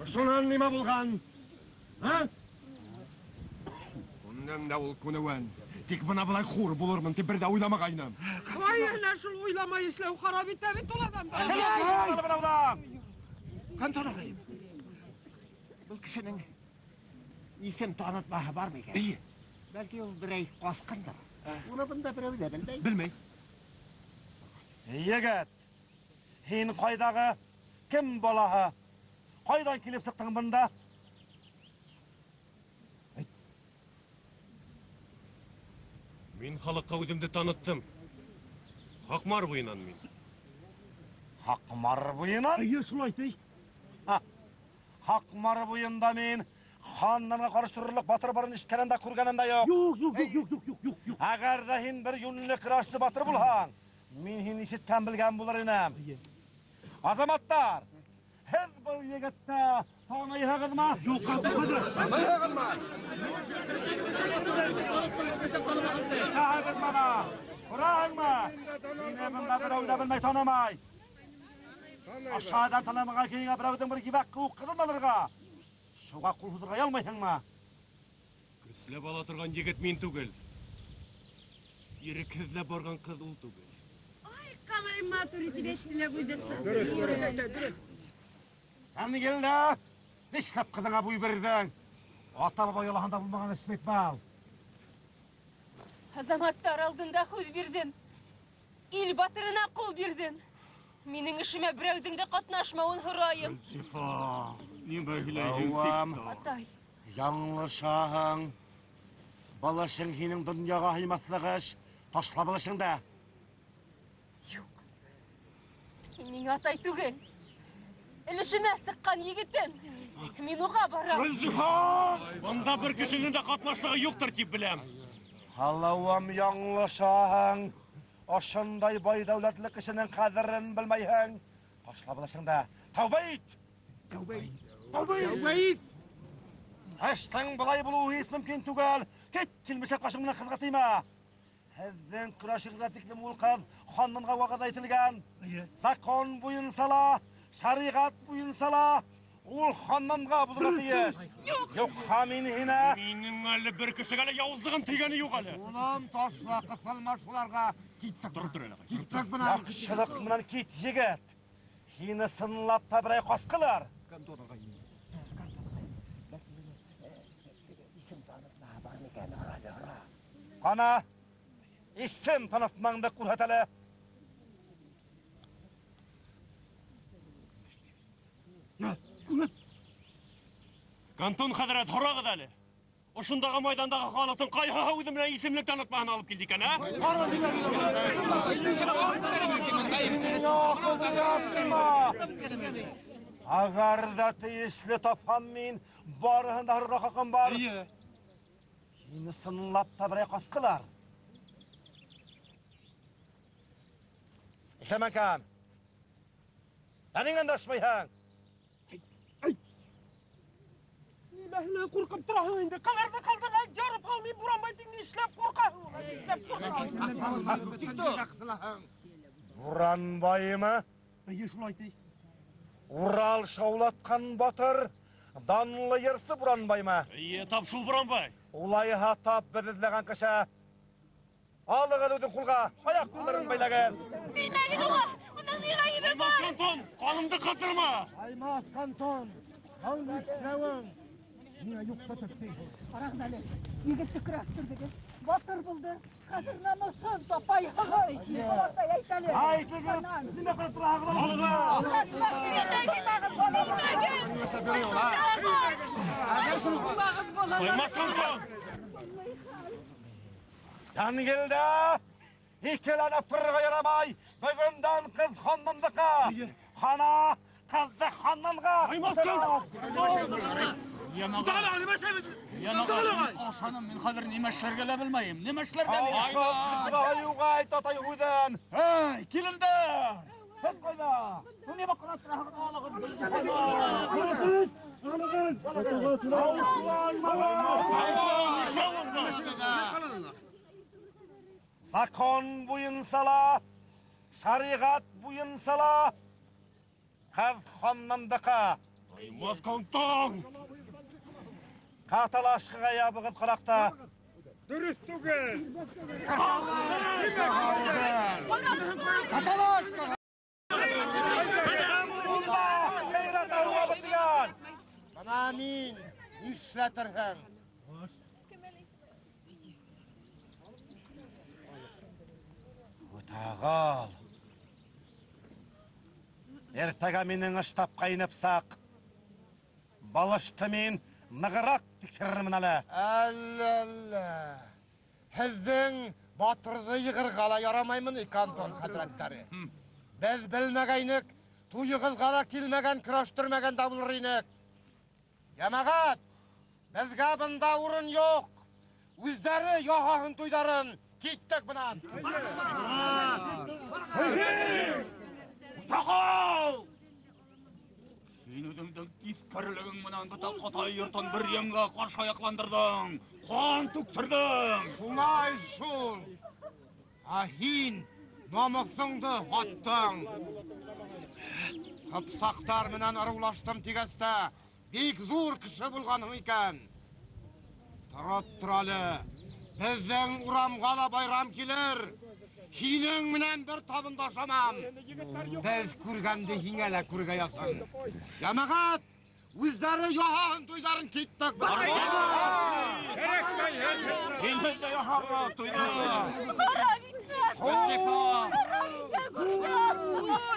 Şunan nima bulgan? Ha? Bundan da ol kunuwan. Tik buna bulay xur bulurmun, te bir de oylamagayным. Kalay ana şul oylamay işlev harap etmedi olardan. Kanton ağayım. Bu kişinin isim tanıtmağı var mı? İyi. Belki o birey kaskındır. Onu bunda birey de bilmey. Bilmey. Yigit. Hen qaydağı kim bolağı? Qaydan kelip sıktın bunda? Мен халыққа өзімді таныттым. Хақмар бұйынан мен. Haqmar buyunan? İyi şulay dey. Haqmar buyunda men xonlarga qarıştırırlıq batır barın işkelende kurganında yok. Yok. Agar da hin bir yunlu kıraşçı batır bulhan, men hin işitken bilgen bular inem. Azamatlar, hez bu yigitni tanıyığız mı? Yok kadır. Tanıyığız mı? İşte hagız bana. Kurağın mı? Yine bunda bir oyda bilmey tanımay. Aşağıdan tanımağa keyine bir oydan bir gibak kıvuk kılınmalırga. Şuğa kul hudurga yalmayın mı? Кісілі бала тұрған жігіт мен түгел. Ерікізді барған қыз ұл түгел. Ay kalay maturit ettiler bu desi. Kendi gelin de, işlep kızına buy verdin. Ata baba yolağında bulmağını ismet bal. Azamatlar aldığında hüz birdim. İl batırına kul birdim. Menin işime bireudin de katnaşmağın hırayım. Şifa, ne böyleyim Atay. Yanlışağın. Balaşın hinin dünyaya hıymatlığış. Taşla balaşın da. Menin atay tügel. İlişime sıkkan yigitim. Men oğa baram. Şifa! Bunda bir kişinin de katlaşlığı yoktur ki bilem. Allah'ım yanlışağın. Aşınday bay devletli kişinin kadirini bilmeyhin. Taşla balaşın da. Tavba et! Tavba et! Eşten bulay buluğu hiç mümkün tügel. Ket kilmişe kaşımına kızgatıyma. Hezdin kıraşıqda tiklim ul kız, xonninga vaqada aytilgan. Sakon buyun sala, şariat buyun sala. Ul xonninga bulgatiyish. Yok hamin hina. Менің әлі бір кіші әлі яуыздығын тегені yok әлі. Ulan taşla kısalma şularga. Gittik. Gittik buna. Yaxşılık bilan kit yigit. Hini sınlap da biray qasqılar. İsim tanıtmağı var mı gel ara. Qana isim tanıtmağında qurhatali. Кантон Хазрет хорағыд әлі. Ұшындағы майдандағы халықтың қайға өзіміне есімлік танытмағын алып келді екен, ә? Agar da teyisli tapan min barıhında hırra qaqın var. Hini sınlap da biray qasqılar. İşlemen kam. Senin daşmayhan. Mehla korkup durahın indi. Kalarda kaldın ay yarıp almayı buramaydım işlep korkahın. Buranbay mı? Ural şaulatkan batır. Danlı yersi Buranbay mı? Tap şul Buranbay. Ulay hatap bedizlegan kişi. Alığı ödün kulga. Ayak kulların bayla gel. Demeyin oğa. Ona mirayı be Kanton, kanımdı katırma. Aymaz kanton. Kalmış sevin. Қарағын әлі, егетті күрәштірдігі, батыр бұлды, қазір намысын тапай ағай. Олардай айтәлі. Айтылып, неме қылып тұрағын алға. Қоймақ қамтан. Жан келді. Икеланып тұрға ярамай. Бүгіндан қыз ханнандыққа. Хана қызды ханнанға. Қоймақ Ашаным, мен қазір немешлерге лә білмейім. Немешлерге лә Айуға айт атай ұйдан. Ай, келіндер! Көз қойда! Бұл не бақ құрат қырағын алығын білді қойда! Көрісіз! Закон бұйын сала, шариғат бұйын сала, қыз ханнандыққа. Қоймат қонтың! Қаталашқыға ябығыт қырақта. Дұрыс түгел. Қаталашқыға! Қайрат ауға бітіген! Бана мин, нишләтерһең? Утағал. Ертіға менің ұштап қайныпсақ. Балышты мен нығырақ тексерімін әлі. Әлләллә. Һеҙҙең батырҙы йығырға ярамаймын икантон хәҙрәттәре. Беҙ белмәгәйнек, туйығыҙға ла килмәгән, көрәштөрмәгән дә булыр инек. Йәмәғәт, беҙгә бында урын юҡ. Үҙҙәре яһаһын туйҙарын. Киттек бынан. Утағал! Сен өҙөңдөң тиҫкәрелегең менән бөтә ҡатай йортон бер йәнгә ҡаршы аяҡландырҙың. Ҡан түктәрҙең. Шулай шул. Ә һин намыҫыңды һаттың. Ҡыпсаҡтар менән ырыулаштым тигәстә, бик ҙур кеше булғанһың икән. Тороп тор әле. Беҙҙең урамға ла байрам килер. Һинең менән бер табында шамам. Беҙ күргәнде һиңә лә күргәясың. Йәмәғәт, үҙҙәре яһаһын туйҙарын киттек. Һин дә яһарға туйҙы.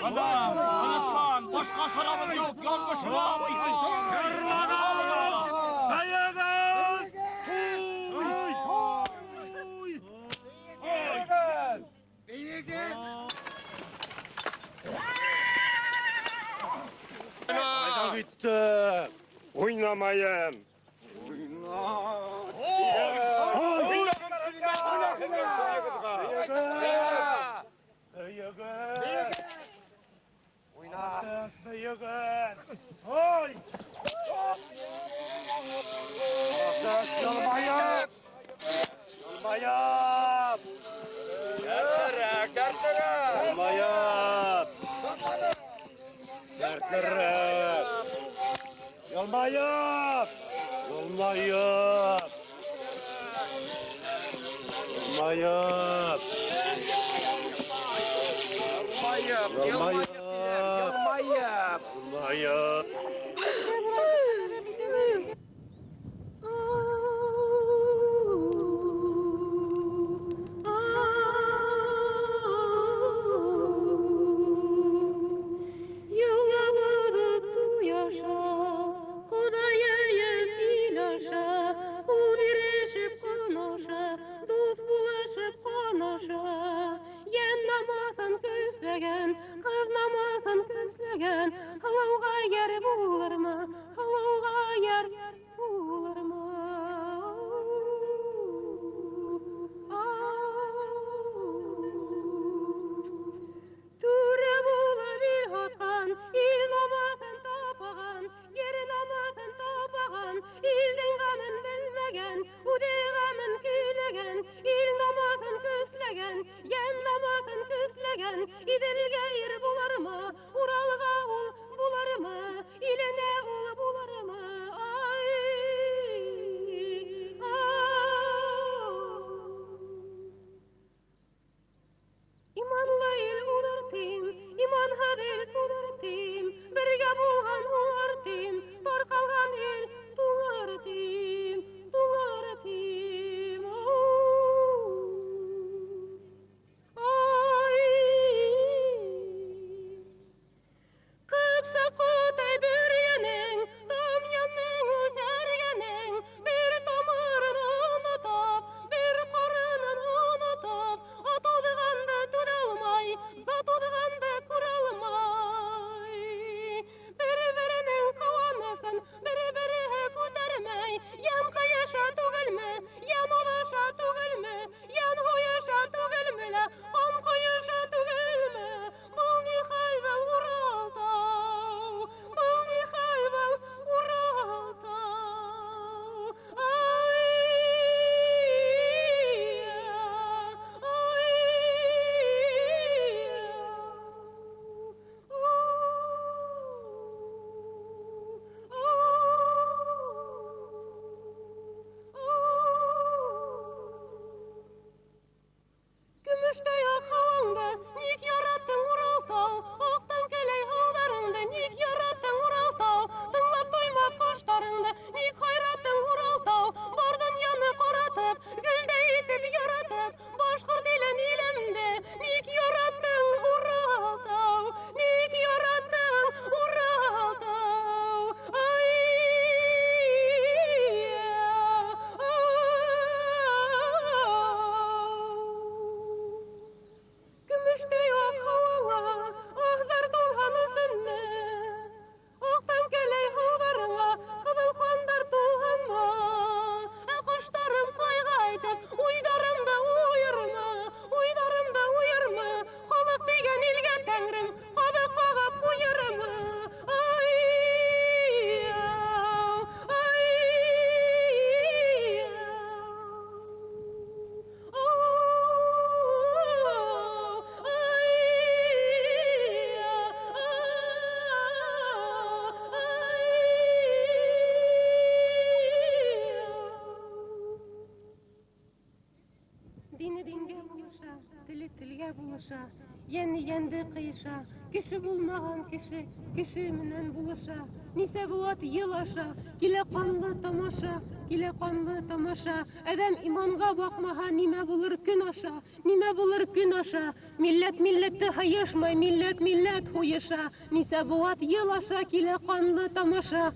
Адам, Анаслан, башҡа сарабыҙ юҡ, яҙмышыға абыйһын. Айда битте. Уйнамайым. Кыз намысын көсләгән, һылыуга яр булып телгә булыша, янды кыйша, кеше булмаган кеше, кеше менән булыша. Нисә булат ел аша, килә канлы тамаша, килә канлы тамаша. Әдәм иманга бакмаһа, нимә булыр көн аша, нимә булыр көн аша. Милләт милләтте һаешмай, милләт милләт һуеша. Нисә булат ел аша, килә канлы тамаша.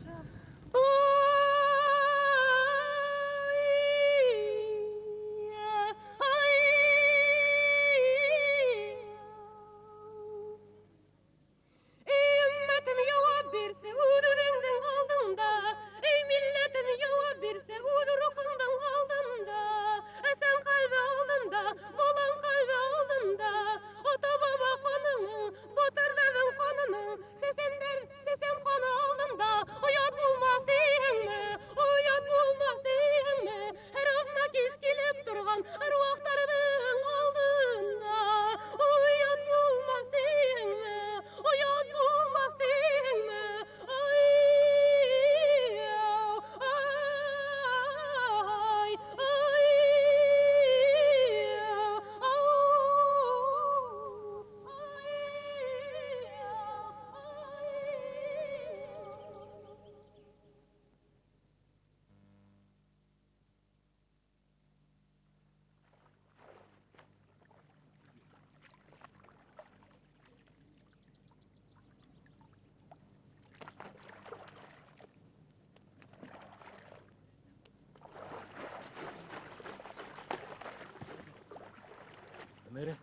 Mere.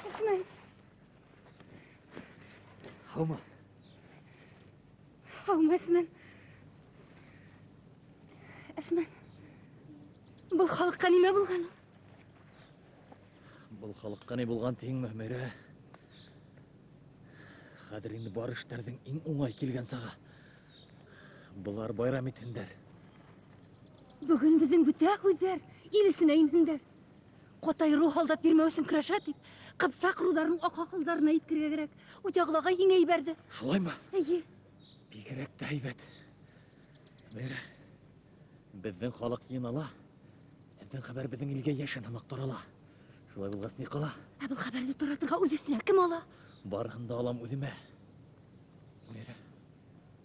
Esmen. Havma. Havma Esmen. Esmen. Бұл халыққа неме болған? Бұл халыққа не болған теңме, Mere. Қазір енді бар іштәрдің ең оңай келген саға. Бұлар байрам етіндер. Бүгін біздің бүті көздер елісіне ендіңдер. Қотай рух алдап бермеусін күраша деп, қыпсақ руларын ақақылдарына еткіре керек. Өтеғылаға еңей берді. Шулай ма? Әйе. Бигерәк тә әйбәт. Mere, біздің халық ең ала. Әден хабар біздің елге яшан амақ тұрала. Шулай болғас не қала? Бұл хабарды тұратырға өзісіне кім ала? Барғанда алам өзіме. Mere,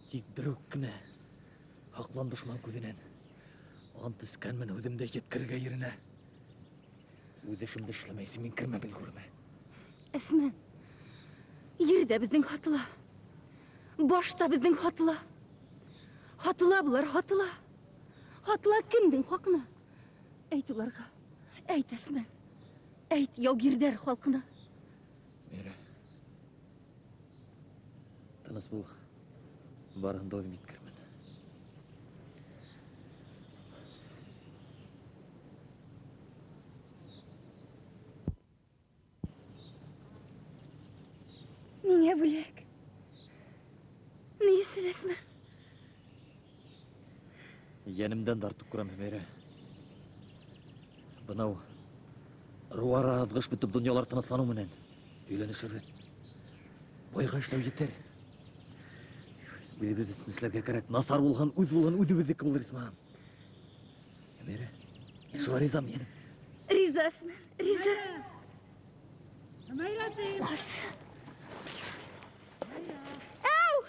тек бір өккіне. Хақлан дұшман көзінен. Ант іскәнмен өзімді еткірге еріне. Өдішімді ішлемейсі мен кірме білгірме. Әсмен, ерді біздің хатыла. Башта біздің хатыла. Хатыла бұлар, хатыла. Хатыла кімдің хақына? Әйт оларға, әйт Әсмен. Әйт яугердер халқына. Mere, тыныс бұл. Барғанда өзім еткірмен. Меңе бөлек. Нейсін Әсмен? Енімден дартып көрем, Mere. Бұнау, руара азғыш бітіп дүниялар тыныслану менен. Үйленішірін. Бойға ішлеу етер. Өзі түсінсілерге керек. Насар болған, өзі-өзі болыр исмам. Mere, шуа ризам енім. Риза, Әсмен, риза. Мәйрәтің. Осы. Әу!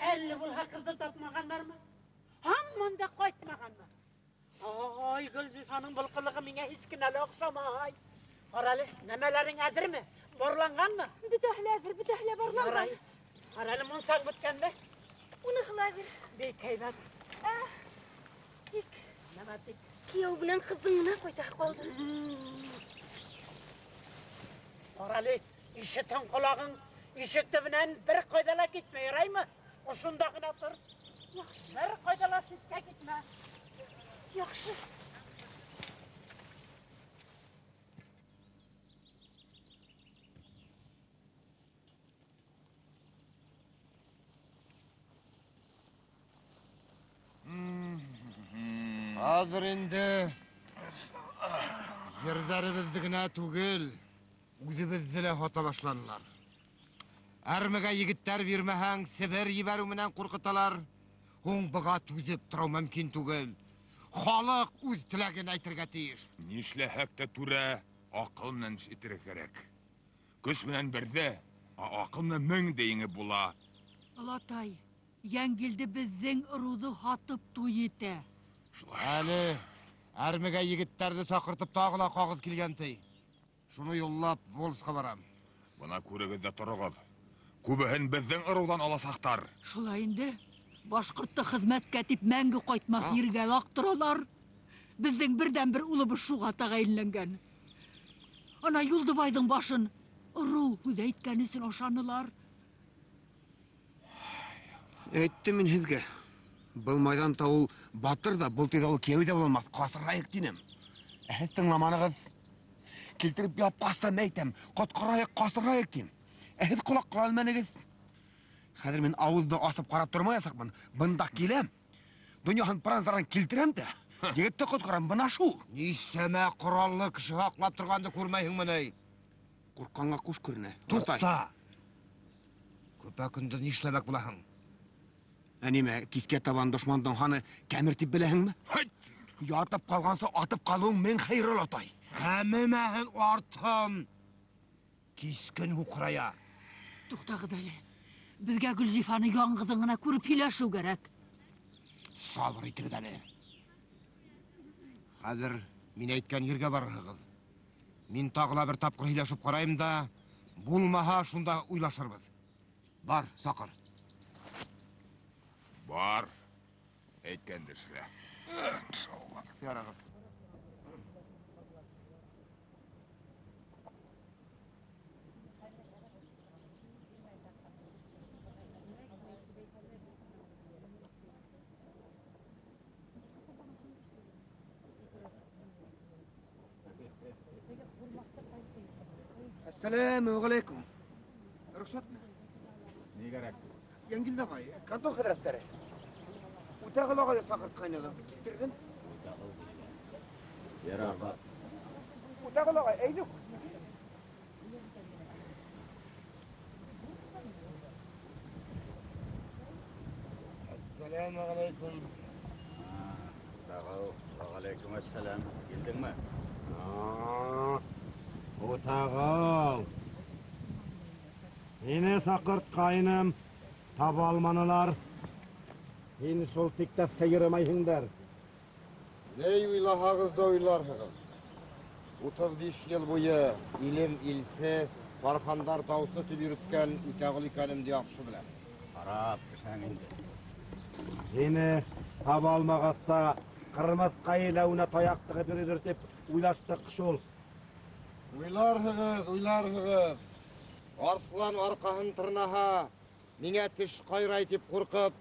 Әлі бұл хақырды тапмағандар ма? Хаммында қойтмағандар. Ой, Гүлзифаның бұл қылығы меңе ескінәлі оқшамай. Қаралы, нәмәлерің әдір ме? Борланған ма? Бүтәхләдір, бүтәхлә борланған. Қаралы, мұнсақ бүткен бе? Унықладыр. Бек кәйбәт. Тек. Нәмә тек. Кияу білен қыздыңына қойтақ қалды. Қаралы, ишетін құлағың, ишетті бінен бір қойдала кетмей, рай ма? Ұшында ғына тұр. Яқшы. Бір қойдала сүтке кетме. Яқшы. Hazır indi. Yerlerimizdikine tugil. Üzümüzdile hata başlanırlar. Әрміға егіттер бермәһәң, Сібір ебәру менен қорқыталар. Оң бұға түзеп тұрау мөмкин түгел. Халық үз тіләген әйтергә тиеш. Нишләһәк тә түрә, ақыл менән эш итәргә кирәк. Көч менән бердә, ақыл менән мең дейеңе була. Олатай, Яңгилде безнең ыруды хатып туй итә. Әле, әрміға егіттерді сақыртып тағыла қағыз келген тей. Шуны юллап, Волсқа барам. Бына күрегездә торыгыз. Күбеһен безнең ырудан аласақтар. Шулай инде, башкортты хезмәткә тип мәңге кайтмас ергә лактыралар. Безнең бердән-бер улыбыз шуга тәгаенләнгән. Ана Юлдыбайдың башын ыру үҙәйткән өсөн ашанылар. Әйттем мин һеҙгә. Был майданда ул батыр да, был тиҙә ул кейәү дә булмаҫ. Ҡасырайыҡ тинем. Һеҙ тыңламанығыҙ. Килтереп япҡастан әйтәм, ҡотҡарайыҡ, ҡасырайыҡ тим. Һеҙ ҡолаҡ ҡыла алманығыҙ. Хәҙер мин ауыҙҙы асып ҡарап тормаясаҡмын. Бында киләм. Донъяһын пранзардан килтерәм дә. Егетте ҡотҡарам, бына шул. Нисәмә ҡораллы кеше һаҡлап торғанды күрмәйһеңме ни? Ҡурҡҡанға ҡуш күренә. Туҡта. Көпә көндөҙ нишләмәк булаһың? Әнимә, кискә табан дошмандың һаны кәмер тип беләһеңме? Ятып ҡалғансы атып ҡалыуың мең хәйер, олатай. Кәмемәһен артһын. Кискен һуҡрая. Туҡтағыҙ әле. Беҙгә Гөлзифаны яңғыҙын ғына күреп һөйләшеү кәрәк. Сабыр итегеҙ әле. Хәҙер мин әйткән ергә барырһығыҙ. Мин тағыла бер тапҡыр һөйләшеп ҡарайым да, булмаһа шунда уйлашырбыҙ. Бар, саҡыр. Бар. Әйткәнде эшлә. Ярағыҙ. Әссәләму ғалейкум. Рөхсәтме? Ни кәрәк? Яңгилде ағай, кантон хәҙрәттәре. Үтәғыл ағайы саҡыртҡайнығыҙ. Килтерҙем. Ярарға. Үтәғыл ағай, әйҙүк. Әссәләму ғалейкум. Ғалейкум әссәләм. Килдеңме? Утағыл. Мені сақыртқайным, таба алманылар. Һин шул тиктәпкә йөрөмәйһеңдер. Ней уйлаһағыҙ да уйларһығыҙ. 35 йыл буйы илем илсе, бархандар таусы тип йөрөткән Үтәғөл икәнемде яҡшы беләм. Ҡарап, кешәң инде. Һине таба алмағаста, ҡырмыҫҡа иләүенә таяҡ тығып йөрөйҙөр тип уйлаштыҡ шул. Уйларһығыҙ, уйларһығыҙ. Арслан арҡаһын тырнаһа, миңә теш ҡайрай тип ҡурҡып,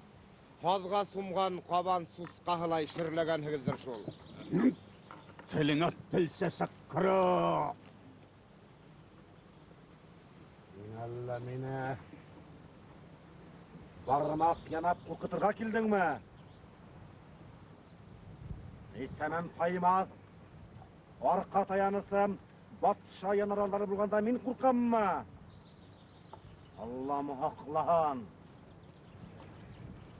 һаҙға сумған ҡабан сусҡаһылай шөрләгәнһегеҙҙер шул. Телеңә телсә саҡыры. Әллә мине бармаҡ янап ҡурҡытырға килдеңме? Нисәмәм таймаҫ, арҡа таянысым, батша янаралдары булғанда мин ҡурҡаммы? Аллам һаҡлаһын.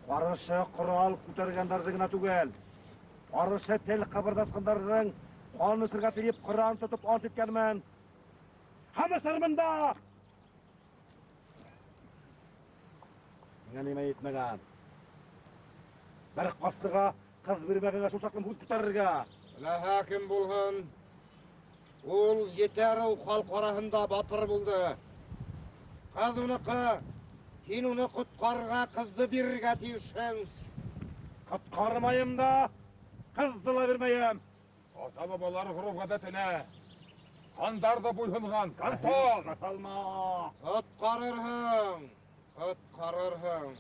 Ҡарышы ҡорал күтәргәндәрҙе генә түгел, ҡарышы тел ҡыбырҙатҡандарҙың ҡан үсергә тейеп Ҡөрьән тотоп ант иткәнмен. Һәммәсен бында! Миңә нимә етмәгән? Бер ҡастыға ҡыҙ бирмәгәнгә шул саҡлым һүҙ күтәрергә. Ләһә кем булһын? Ул етәреү халҡ араһында батыр булды. Ҡыҙ уныҡы, һин уны ҡотҡарырға ҡыҙҙы бирергә тейешһең. Ҡотҡармайым да, ҡыҙҙы ла бирмәйем. Ата-бабалар ғөрөф-ғәҙәтенә хандар да буйһонған. Кантон! Ҡыҫалма! Ҡотҡарырһың, ҡотҡарырһың.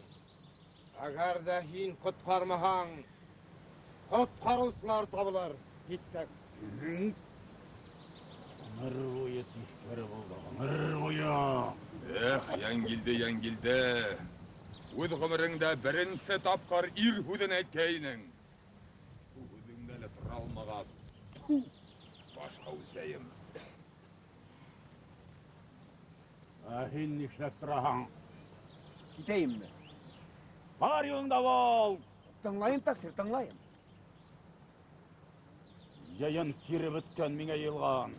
Әгәр ҙә һин ҡотҡармаһаң, ҡотҡарыусылар табылыр. Киттек. Ғүмер буйы тиҫкәре булды, ғүмер буйы. Яңгилде. Үҙ ғүмереңдә беренсе тапҡыр ир һүҙен әйткәйнең. Һүҙеңдә лә тора алмағас. Башҡа үсәйем. Һин нишләп тораһың? Китәйемме? Бар юлыңда бол. Тыңлайым, таксир, тыңлайым. Җыен кире бөткән миңа йылган.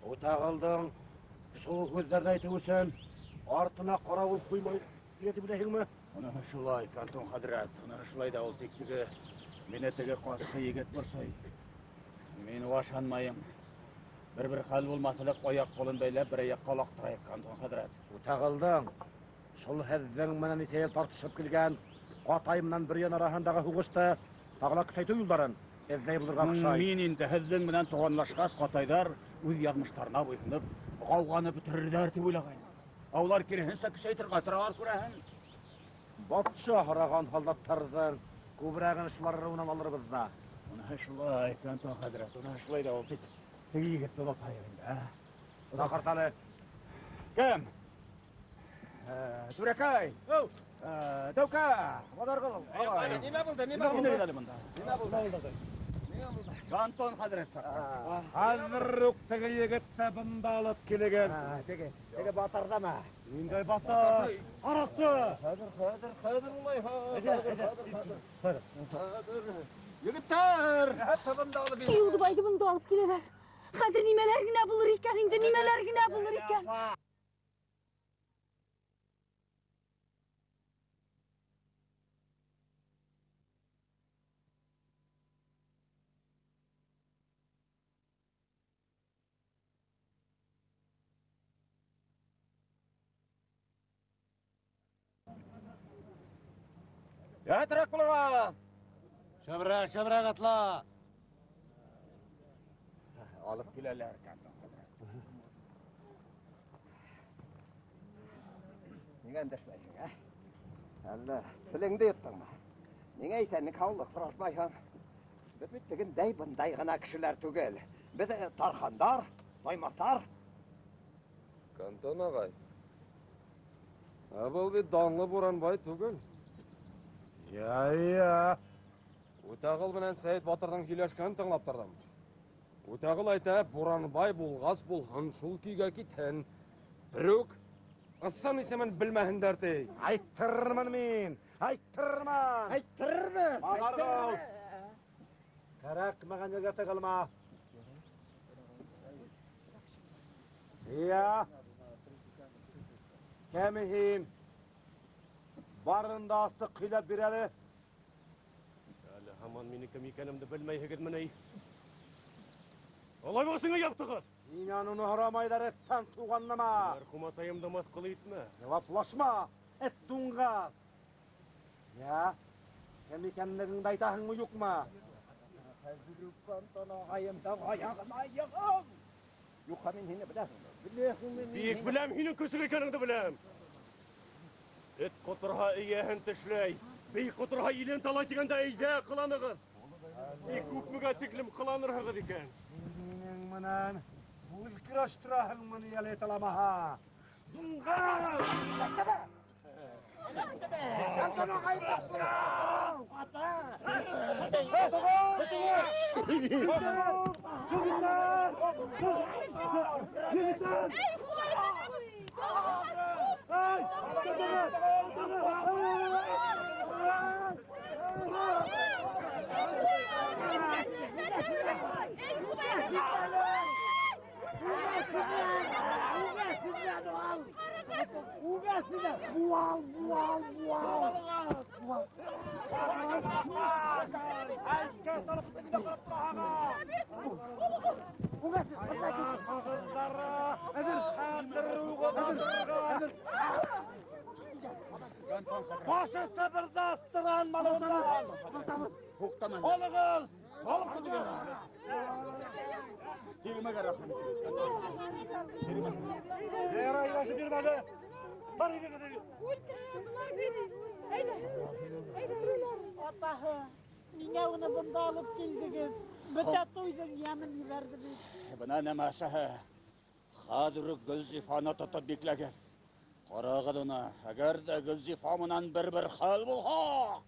Утағылдың шул көздәрді әйтіп өсен, артына қарауыл қоймай, еті білесіңме? Оны шулай, Кантон хәдрәт, оны шулай да ул тиктеге мине теге касты егет борсый. Мин вашанмайым. Бер хәл булмасылык аяк кулын бәйләп бер аякка лактырайык, Кантон хәдрәт. Утағылдың шул һеҙҙең менән исәйел тартышып килгән Ҡатай менән бер ян араһындағы һуғышты тағыла көсәйтеү юлдарын эҙләй булырға оҡшай. Мин инде һеҙҙең менән туғанлашҡас, Ҡатайҙар үҙ яҙмыштарына буйһоноп, ғауғаны бөтөрөрҙәр тип уйлағайным. Аулар киреһенсә көсәйтергә торалар, күрәһең. Батша һораған һалдаттарҙың күберәген шулар ырыуынан алырбыҙ да. Уныһы шулай, Кантон хәҙрәт, уныһы шулай да ул бит теге егетте олатайыр инде. Саҡырт әле. Кем? Түрәкәй! Тәүкә! Баҙарғыл! Нимә булды? Нимә булды? Кантон хәҙрәт саҡыр. Хәҙер үк теге егетте бында алып килегеҙ. Теге батырҙамы? Ниндәй батыр? Араҡты! Хәҙер улайһа. Егеттәр! Юлдыбайды бында алып киләләр. Хәзер нимәләр генә булыр икән инде, нимәләр генә булыр икән. Ятырак булығыз! Шәбірәк атла! Алып киләләр, Кантон хәҙрәт. Ниңә өндәшмәйһең, Әллә телеңде йоттоңмо? Ниңә исәнлек һаулык сорашмайһың? Без бит тегендәй бындай гына кешеләр түгел. Без тархандар, Таймаҫар. Кантон ағай. Был бит данлы Буранбай түгел. Я. Утағыл менән Сәйет батырҙың һөйләшкәнен тыңлап торҙом. Утағыл әйтә, Буранбай булғас булһын, шул көйгә китһен. Берүк ысын исемен белмәһендәр ти. Айттырмын мин! Айттырмын! Айттырмын! Кәрәкмәгән ергә тығылма. Я. Кәмиһин. Барында асыҡ көйләп бир әле. Әле һаман мине кем икәнемде белмәйһегеҙ мени. Алай булсыңа яптығыҙ. Һинән уны һорамайҙар, эттән туғанлама. Мәрхүм атайымды мыҫҡыл итмә. Яуаплашма, эт туңғаҙ. Я, кем икәнлегеңде әйтәһеңме, юҡмы? Хәҙер үк Кантон ағайымдың аяғына йығым. Юҡһа мин һине беләһеңме? Бик беләм, һинең көсөк икәнеңде беләм. Эт ҡоторһа эйәһен тешләй, бей ҡоторһа илен талай тигәндә әйҙә ҡыланығыҙ. Бик күпмегә тиклем ҡыланырһығыҙ икән. Минең менән бүлкираштыраһыңмы ни әле таламаһа? Дуңғаҙ! Кантон ағайымды ҡурау! Башы сыбырда астыран малынан! Олығыз! Олық күтігін! Тегімеге рахмет. Айбашы бермәді! Бар үйге Атаһы, ниңә уны бында алып килдегеҙ? Бөтә туйҙың йәмен ебәрҙегеҙ. Бына нәмәсәһе. Хәҙер үк Гөлзифаны тотоп бикләгеҙ. Ҡарағыҙ уны, әгәр ҙә Гөлзифа менән бер хәл булһа,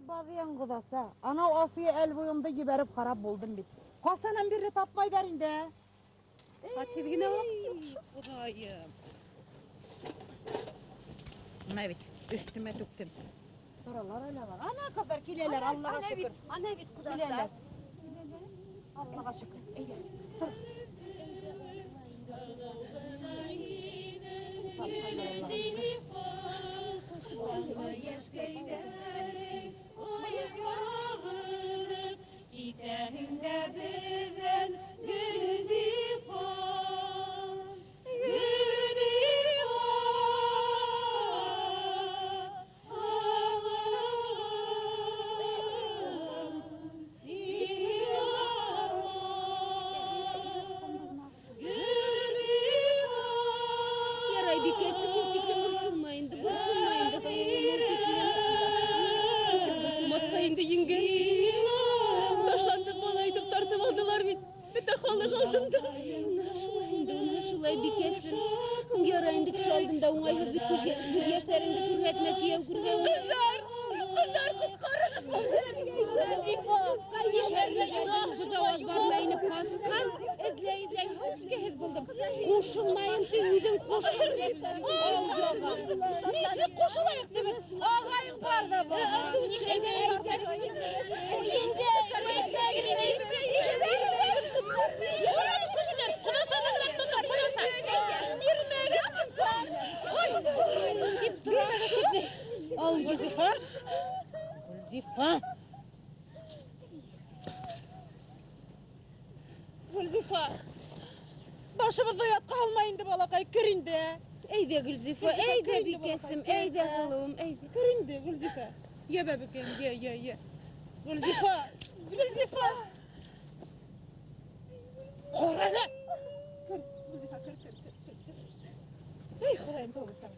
Ey babayan kudasa, ana Asiye el boyumda giberip karab buldum bit. Kasanan bir tapmay verin de. Fakirgine bak. Kudayım. Evet, üstüme döktüm. Oralar öyle var. Ana kadar kileler Allah'a şükür. Ana bit kudasa. Kileler. Allah'a şükür. İyi. İtehinde bizden gül zifan, gül Yaray bir kesi kurtikli kırsılmayındı, kırsılmayındı. Matkayındı yenge. Taşlandık balaydım tartıp aldılar bit. Bir de halı kaldım da. Ona şulay bir kesin. Yarayındı kişi aldım da ona bir kuş yaşlarında kurvetmek yev kurvetmek. Kızlar! Kızlar kutkarın! İfa! İşlerine yılan kudavaz barmayını paskan. Ezle hus gehez buldum. Koşulmayın tüydün koşulmayın. Nesi koşulayık değil mi? Ağayın karda bu. Al Gülzifa. Gülzifa. Gülzifa. Başımızda yat kalmayındı balakay kırındı. Ey de Gülzifa, ey de bir kesim, ey de halım, ey de. Kırındı Gülzifa. Ye bebeğim, ye. Gülzifa. Gülzifa. Korana. Kır, Gülzifa kır. Ey korayım doğru sen.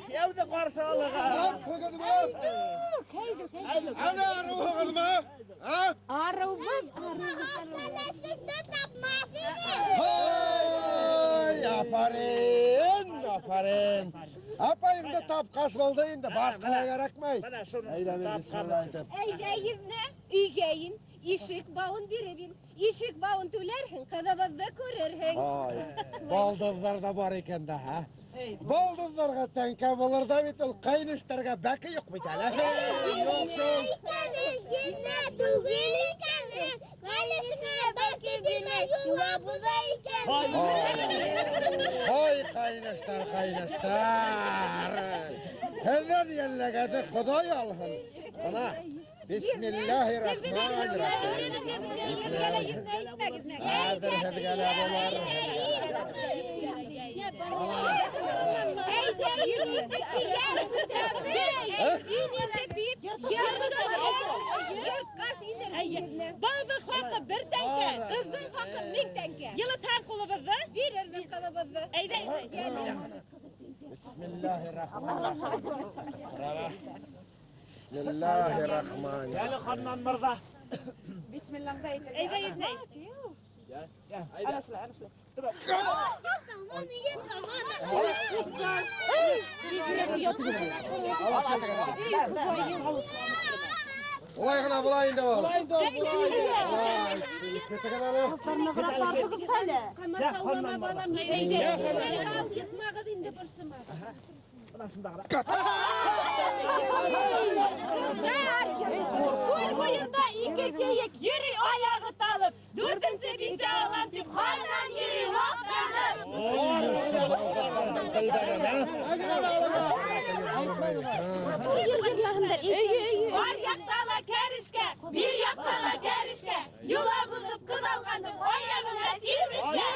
Yo da qarşı alığa. Ana ruhum ha? Ha? Arıvız. Hay, aferin. Apayın da tap kasbaldı indi, başkaya yarakmay. Eylemin bismillahirrahmanirrahim. Eyleyin ne? Ügeyin, işik bağın biribin. İşik bağın tülerhin, kadavazda körerhin. Hay, baldızlar da var iken de ha. Baldızlarga tenke bulur da bit, ol kaynışlarga baki yok bit hele. Yoksun. Hay kaynışlar. Hezen yerlegedi Xudoy alhın. Ana, Bismillahirrahmanirrahim. Hadir hedgele bular. Bazı hakkı bir tenke. Kızın hakkı mik tenke. Yılı tank olabızdı. Birer bir kalabızdı. Eyde. Bismillahirrahmanirrahim. Yani Handan Mirza. Bismillahirrahmanirrahim. Eyde yedne. Ana şula. Olayına bulayın da var. Bulayın da var. Kötü kanalı. Karnına bırakmadık sana. Kama sallama balam yeyde. Al yıkmağı dindi bırsıma. Soy boyunda iki geyik yürü ayağı talıp. Dördüncü bize alan tip hanan yürü vaktanıp. Var yaktala kerişke, bir yaktala kerişke. Yula bulup kınalgandık o yanına silmişke.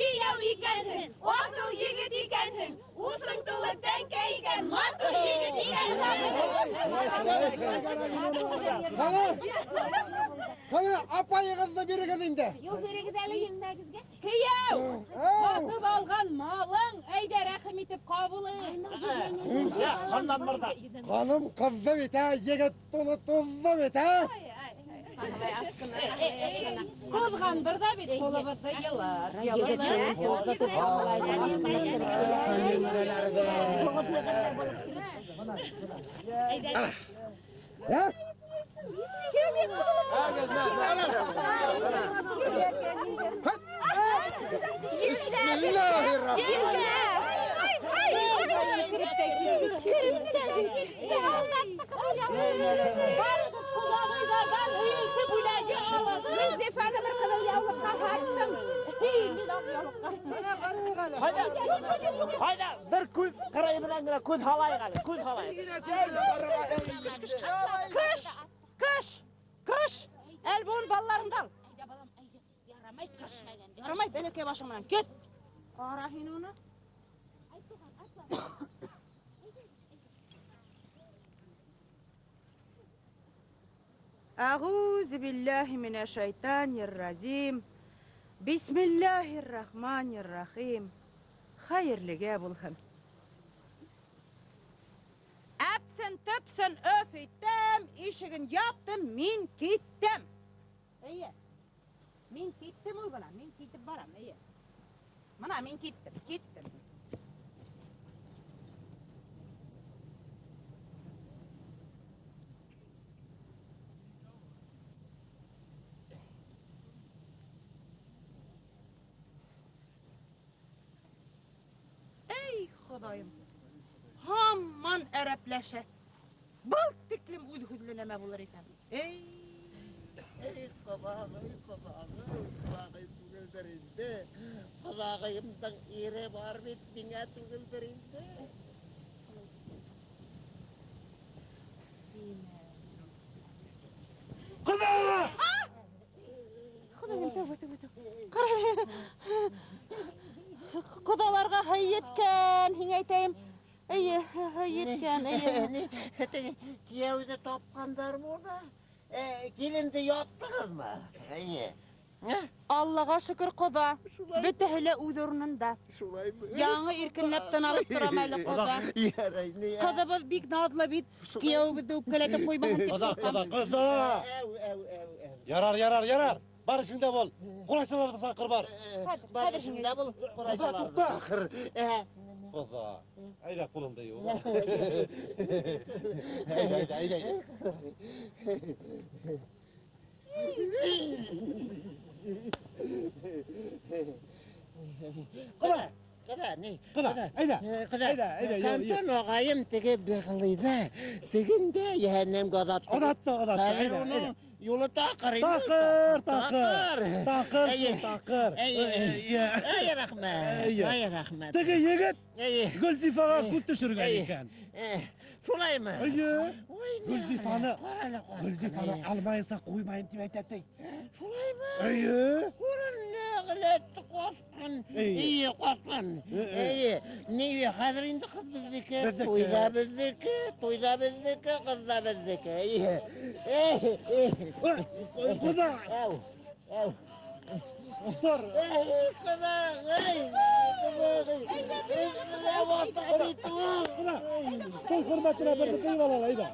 Kiyau икәнһең, акыл егет икәнһең, усың тулы тәңкә икән, матур егет Кана, апайығызды берегіз инде. Юл берегез әле еңдәгезгә. Кияу, атып алган малың, әйдә рәхим итеп кабул ит. Ханнан мырза. Ханым кызды бит, егет тулы тузды бит, Козгандыр да бит колыбызды елар. Hayda, bir көз қарай bilen gene көз halayık ali, көz halayık. Kış. El bunun ballarını al. Yaramay, ben ökeye başımdan. Git. Arahin onu. A'udzu billahi mineşşeytanirracim. Bismillahirrahmanirrahim. Hayırlıga bulsun. Әпсін төпсін öf ettim, işigin yaptım, min gittim. İyi. Min gittim ol bana, min gitip baram, iyi. Mana min gittim. Ey Xudayım. Hamman ərəbləşə. Bal tiklim udhudlənəmə bulur etem. Ey Qadağay tügüldüründü. Qadağayımdan ere var bitmine tügüldüründü. Qadağa! Xudayım, tövbe. Qudalarga hay yetken, hin aytayım. İyi, yetken, iyi. Kiyevde topkanlar mı ona? Gelindi yaptınız mı? İyi. Allah'a şükür Quda. Bütühüle udurununda. Yanı irkinlepten alıp duramaylı Quda. Qudabız bik nadla bit. Kiyev bitti upkeletip koymahan. Qada! Yarar. Bar işinde bol. Kuraysalarda sakır bar. Bar işinde bol. Kuraysalarda sakır. Qada. Ayda kulumda yok. Ayda. Qada, ne? Ayda. Kanton ağayım tege beğliydi. Teginde yehennem qadat. Odatda. Ayda. Yolu takır. Ey rahmet. Tege yigit Gülzifaga kut düşürgen eken. Şolay mı? Gülzifani almayınsa koymayım dip aytetdi. Şolay mı? Kurun ne gıletti qoskun. İyi qoskun. Ne hazır indi kız bizdeki. Toyda bizdeki, kızda bizdeki. Quda! Dur! Quda! Kul hürmetine bir kıyım alalım ayda.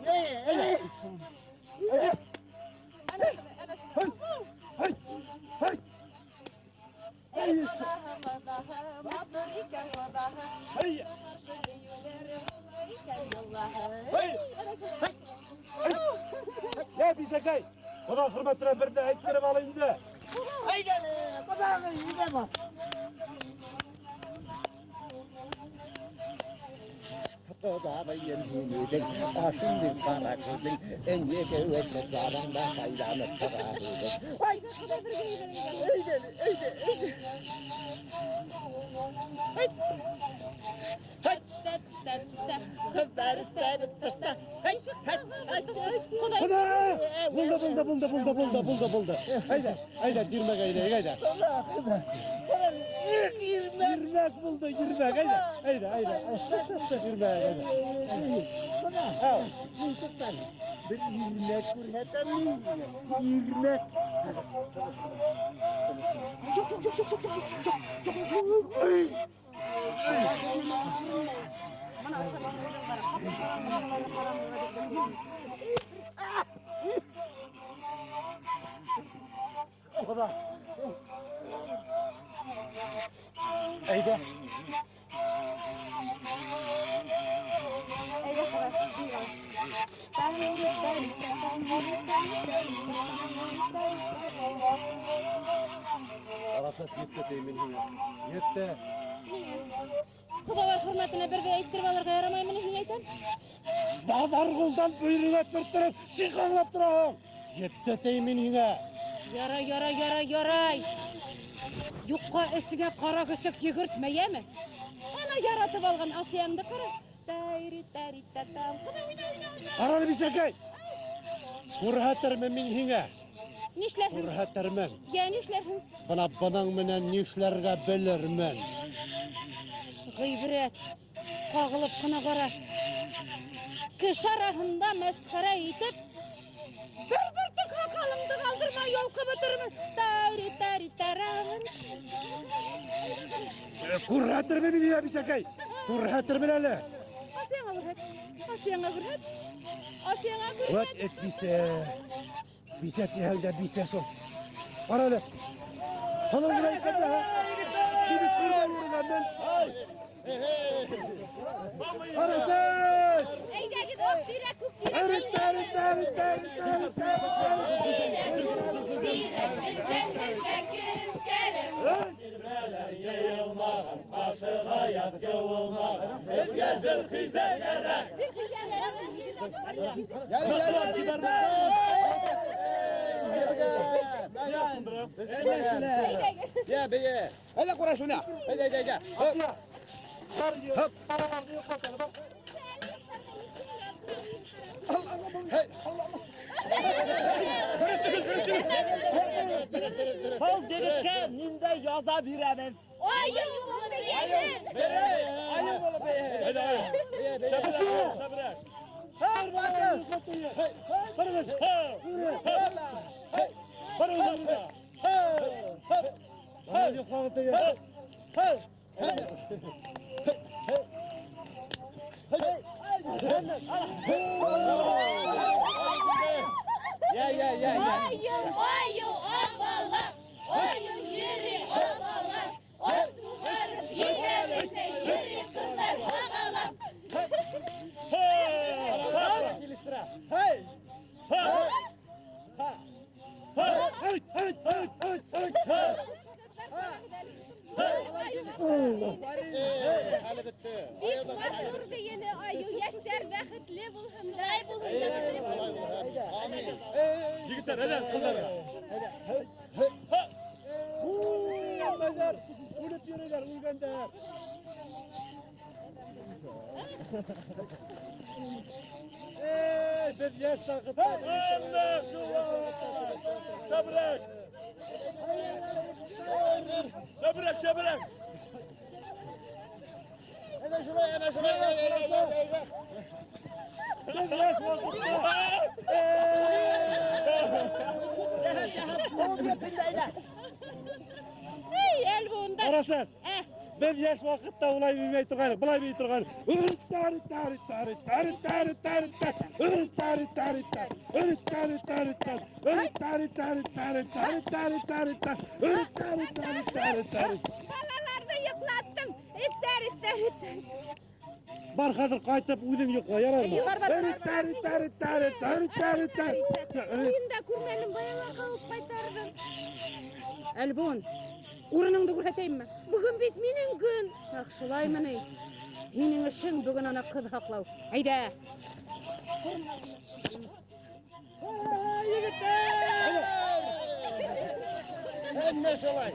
Ya bize kay. Quda hürmetine bir de etkirim alayım da. Haydi, Quda'nın yine bak. Dağbayın hünüdün, aşındır kara kızın, en yeke ötle zarında hayranı kararıdın. Vay be, kadar bir geyden, eyde. Kızlar ister tışta. Buldu. Haydi, girmek haydi. Girmek buldu, girmek haydi. Girmek haydi. Bir girmek kurhetem mi? Girmek. O kadar. Eyde. Arasat yetti demin hine. Yetti. Kudalar hürmetine bir de eyttirip alırga yaramayın mı ne eyten? Bazar kuldan buyruğuna tırttırıp çıkanlap durağım. Yetti demin hine. Yaray. Yukka esige kara kösek yigirtmeye mi? Ana yaratıp algan asiyamda kara. Dari tatam. Aralı bir sakay. Kurhatırmın min hine. Nişlerhin? Kurhatırmın. Ya nişlerhin? Bana banan menen nişlerge belirmen. Gıybret. Kağılıp kına kara. Kış arahında meskara yitip. Bir tık hakalımdı kaldırma yol kapatırımı. Dari taram. Kurhatırmın min hine bir sakay. Kurhatırmın hele. Asiyana vurhat. Vat et bize tihelde bize son. Aralı. Halan burayı kadar ha. Gibi kurban yürüyen ben. Arasın! Eyde git ok direk kuk direk. Yığılmağın, aşığa yat yığılmağın, hep gezir fizenere. Ya beye. Hele kura şuna. Hele. Hop. Hal derike ninde yaza biremen. Ayı oğlu beyenin. Ayı oğlu beyenin. Sabırak. Her bakın. Ayı ovala. Oyun yürü ovala. Otu varıp yiyelim de yürü kızlar ovala. Hali bitti. Biz mahur diyene ayı yaşlar vakitli bulhum. Lay bulhum. Amin. Yigitler hadi kızlar. Yanmaylar. Ulut yürüler uyganlar. Biz yaş sakıp. Allah sabret. Sabret. Hele şuraya. Biz yaş vakıp. Arasız. Ben yaş vakitte olay bilmeyi turganım. Bulay bilmeyi turganım. Kalalarda yıklattım. İtter. Бар хәзер кайтып үзең йокла, ярармы? Уйында күрмәлем баяла калып кайтардым. Әлбон, урыныңды күрһәтәйемме? Бүген бит минең көн. Ах, шулаймы ни? Һинең эшең бүген ана кыз хаклау. Әйдә. Әнә шулай.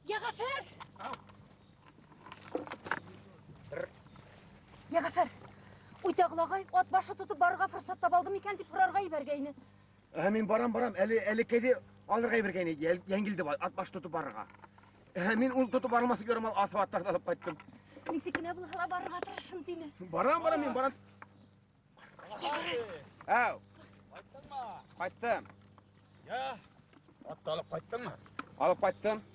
Ya Gafer! Ya Gafer! Уйтағылағай, от башы тұтып барыға фұрсат табалдым екен деп ұрарға ебергейні. Мен барам, әлі кәде алырға ебергейні, еңгілді ат башы тұтып барыға. Мен ұл тұтып барылмасы көрім ал асып аттағды алып қайттым. Несекіне бұл хала барыға тырышын дейні. Барам, мен барам. Әу! Қайттым. Я, атты алып қайттың ма? Алып қайттым.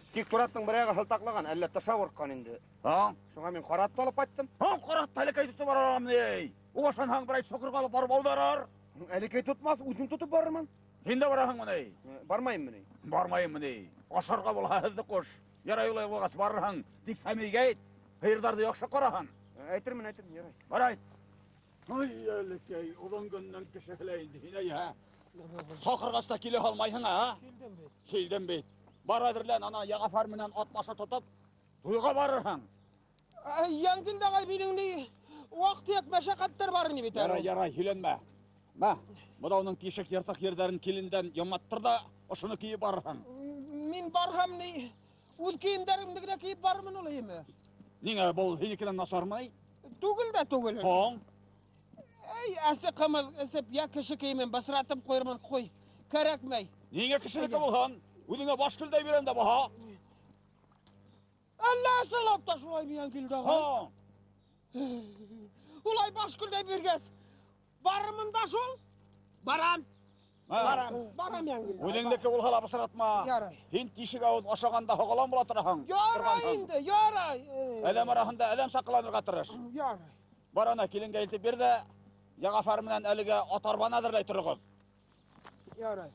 Тек тұраттың бір аяғы хылтақлаған, әлі тұша ұрыққан енді. Шуңа мен қаратты алып қайттым. Қаратты әлекей тұтып барарам ней? Оғашан хаң бір ай соқырға алып барып аударар. Әлекей тұтмас, өзің тұтып барырман. Енді барахың мұней? Бармайым мұней. Бармайым мұней. Ашарға бұл әзді қош. Ярай олай болғас барырхың. Тек сәмейге айт. Қиырдарды яқшы қарахың. Әйтірмін, ярай. Бар айт. Ай, әлекей, ұлын күннен кішілейін дейіне, я. Соқырғаста келе алмайың, а? Келден бет. Бар әдірлен, ана яғафар менен от башы тұтып, туйға барырхың. Яңгілді ағай менің не уақыт ек мәшақаттар барын бет. Ярай, хиленме. Мә, бұдауның кешік ертақ ердерін келінден ематтыр да, ұшыны кейіп барырхың. Мен бархам не, ол кейімдерімдігіне кейіп барымын олайымы. Неге бұл хенекенен насармай? Түгіл да түгіл. Хоң? Әсі қымыл, әсіп, я кіші кейімен басыратым қойырмын қой. Кәрәкмей. Неге кішілікі болған? Өзіңе баш күлдей берен де бұға? Әлі әсілап та шулай мен келді ағай. Олай баш күлдей бергез. Барымын да шул? Барам. Барам яңгилде. Өзеңдеке ул хала бысыратма. Ярай. Һин тишек ауыз ашаганда хоголан була торасың. Ярай инде, ярай. Әдәм арасында әдәм сакланырга тырыш. Ярай. Бар ана киленгә илтеп бир дә, Ягафар менән әлегә атарбан әзерләй торыгыз. Ярай.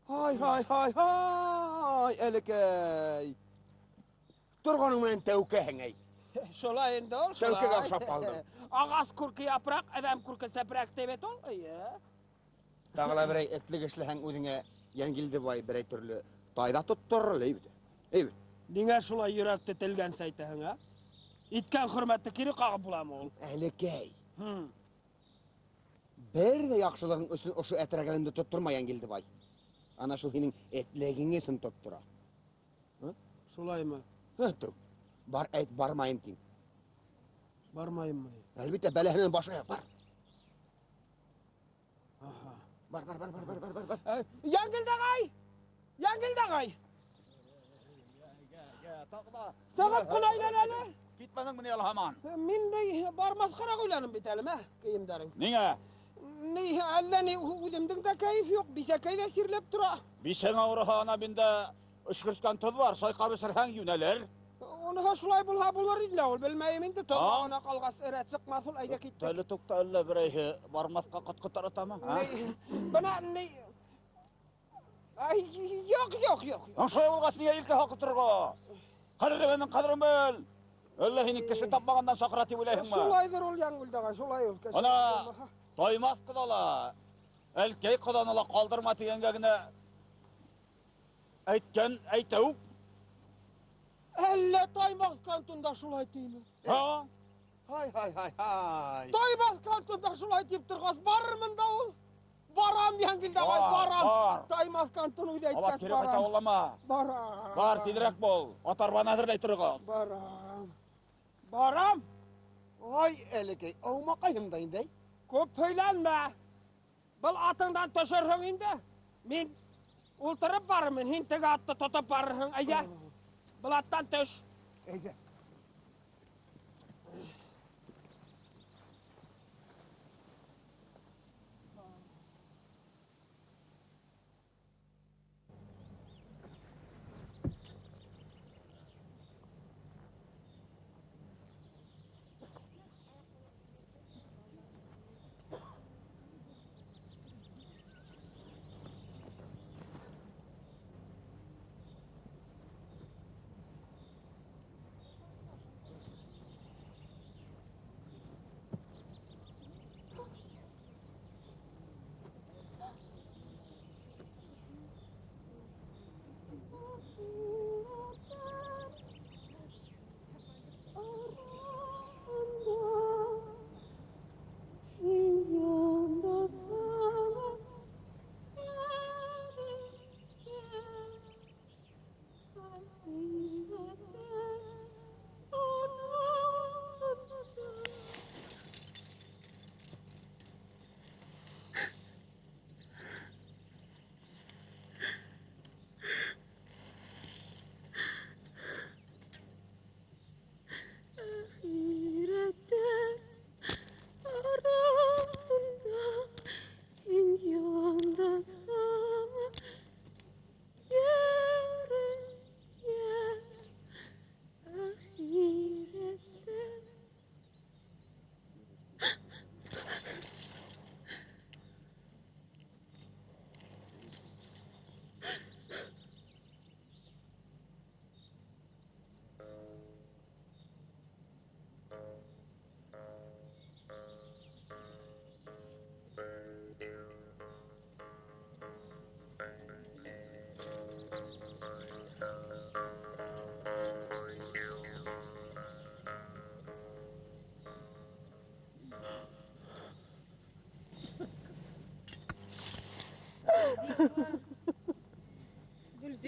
Ай, Әлекәй. Торганың менән тәүкәһең әй. Шулай инде ул. Тәүкәгә охшап калдым. Агас күрке япрак, әдәм күрке сәпрәк дебет ул. Тагыла берәй этлек эшләһәң үзеңә Яңгилде бай берәй төрле тайда тоттырыр бит. Әйбет. Диңә шулай йөрәкте телгән сәйтәһең, а? Иткән хөрмәтте кире кагып буламы ул? Әлекәй. Бер дә яхшылыгың өчен ошо әтрәгәлендә тоттырма Яңгилде бай. Ана шул һинең этлегеңне өчен тоттыра. Шулаймы? Бар әйт, бармайым тиң. Бармайыммы? Әлбәттә, бәләһеннән башы бар. Бар. Яңгилдагай! Яңгилдагай! Сәгать кулайлан әле. Китмәдең менә ялһаман. Мин дә бармаскарак уйланым бит әле, киемдәрен. Нигә? Ни, әллә ни үземдең дә кайф юк, бисәкәй дә сирләп тора. Бисәң авырыһа ана бинде өшкерткән тоз бар, сайка бисерһәң юнәлер. Уныһа шулай булһа булыр иде ул, белмәйем инде, томагына калгас рәт сыкмас ул, әйдә китте. Әле тукта әллә берәйһе бармаска кыткытыр атамы? Бына ни... Ай, юк. Шулай булгас нигә илке хакы торга? Кадерлегенең кадерен бел. Әллә һине кеше тапмагандан сакыра дип уйлайһыңмы? Шулайдыр ул Яңгилдагай, шулай ул. Ана таймас кыдала. Әлкәй кыданы ла калдырма дигәнгә генә әйткән әйтәү. Әллә таймас кантында шулай тиме? Ай. Таймас кантында шулай тип торгас барырмын да ул. Барам Яңгилдагай, барам. Таймас кантын уйлап Ала кире кайта олама. Барам. Бар, тидрәк бул. Атарбан әзерләй торыгыз. Барам. Ай, Әлекәй, аумакайым да инде. Көп һөйләнмә. Был атыңдан төшерһең инде. Мин ултырып барырмын, һин теге атты тотып барырһың, әйдә. Был аттан төш. Әйдә.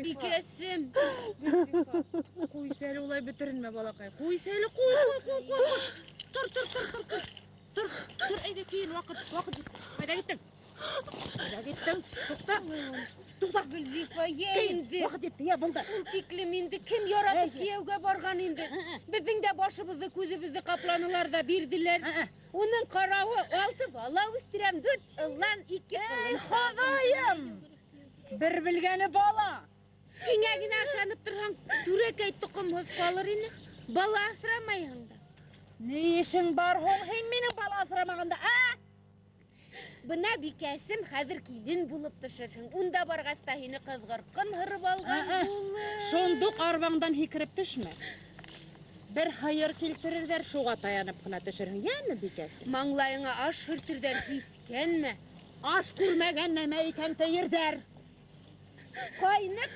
Бикәсем. Куйса әле улай бетеренмә, балакай. Куйса әле, куй. Тор, әйдә, киен, вакыт. Кайда киттең? Tuta. Gülzifa yendi. Vakit etti ya buldu. Tiklim indi. Kim yaratıp kiyevge bargan indi. Bizim de başımızı gözümüzü kaplanılar da birdiler. Onun karavı 6 bala üstürem 4 ıllan 2 Ey Xodayım. Bir bilgeni bala. Yine aşanıp durhan sürek ayttıkım hız kalır ini. Bala asıramayın da. Ne işin var hoң menin bala asıramağında, ha? Buna bir kesim hazır kilin bulup dışarın. Unda bargasta hini kızgırkın hırıp algan bulur. Şonduk arbağından hikirip düşme. Bir hayır keltirirler, şuğa dayanıp kına düşürün, yani bir kesim? Manglayına aş hırtırder hiskenme. Aş kurmagan neme iken teyirder. Kaynak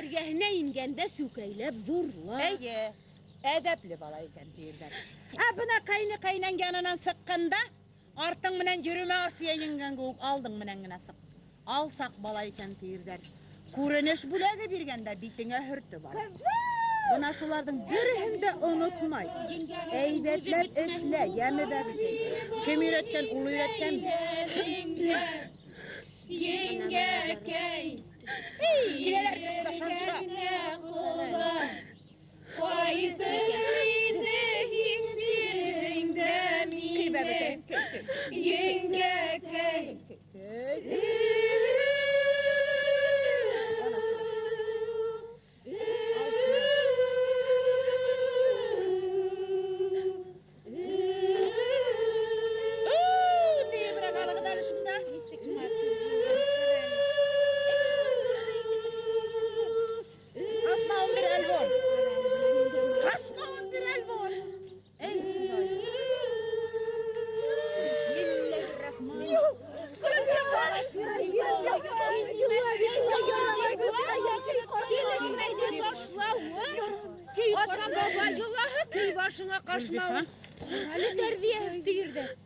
irgahine ingende sükeylep zurla. Eye, edepli bala iken teyirder. Buna kaynanganından sıkkında, artıң menen yürüme Asiya yengen көк алдың menen gina sık. Alsak bala iken teyirder. Көрініш бүләгі бергенде битіңе хүрті бар. Buna şulardan birihim de unutmay. Eybetlep eşle, yemi bebiti. Kim üretken, ulu üretken. Yenge key. Gileler kışta şanşa. Koytırıydı himbirinde mine. Yenge key. Başına kaşma. Ali terbiye tüyürdü.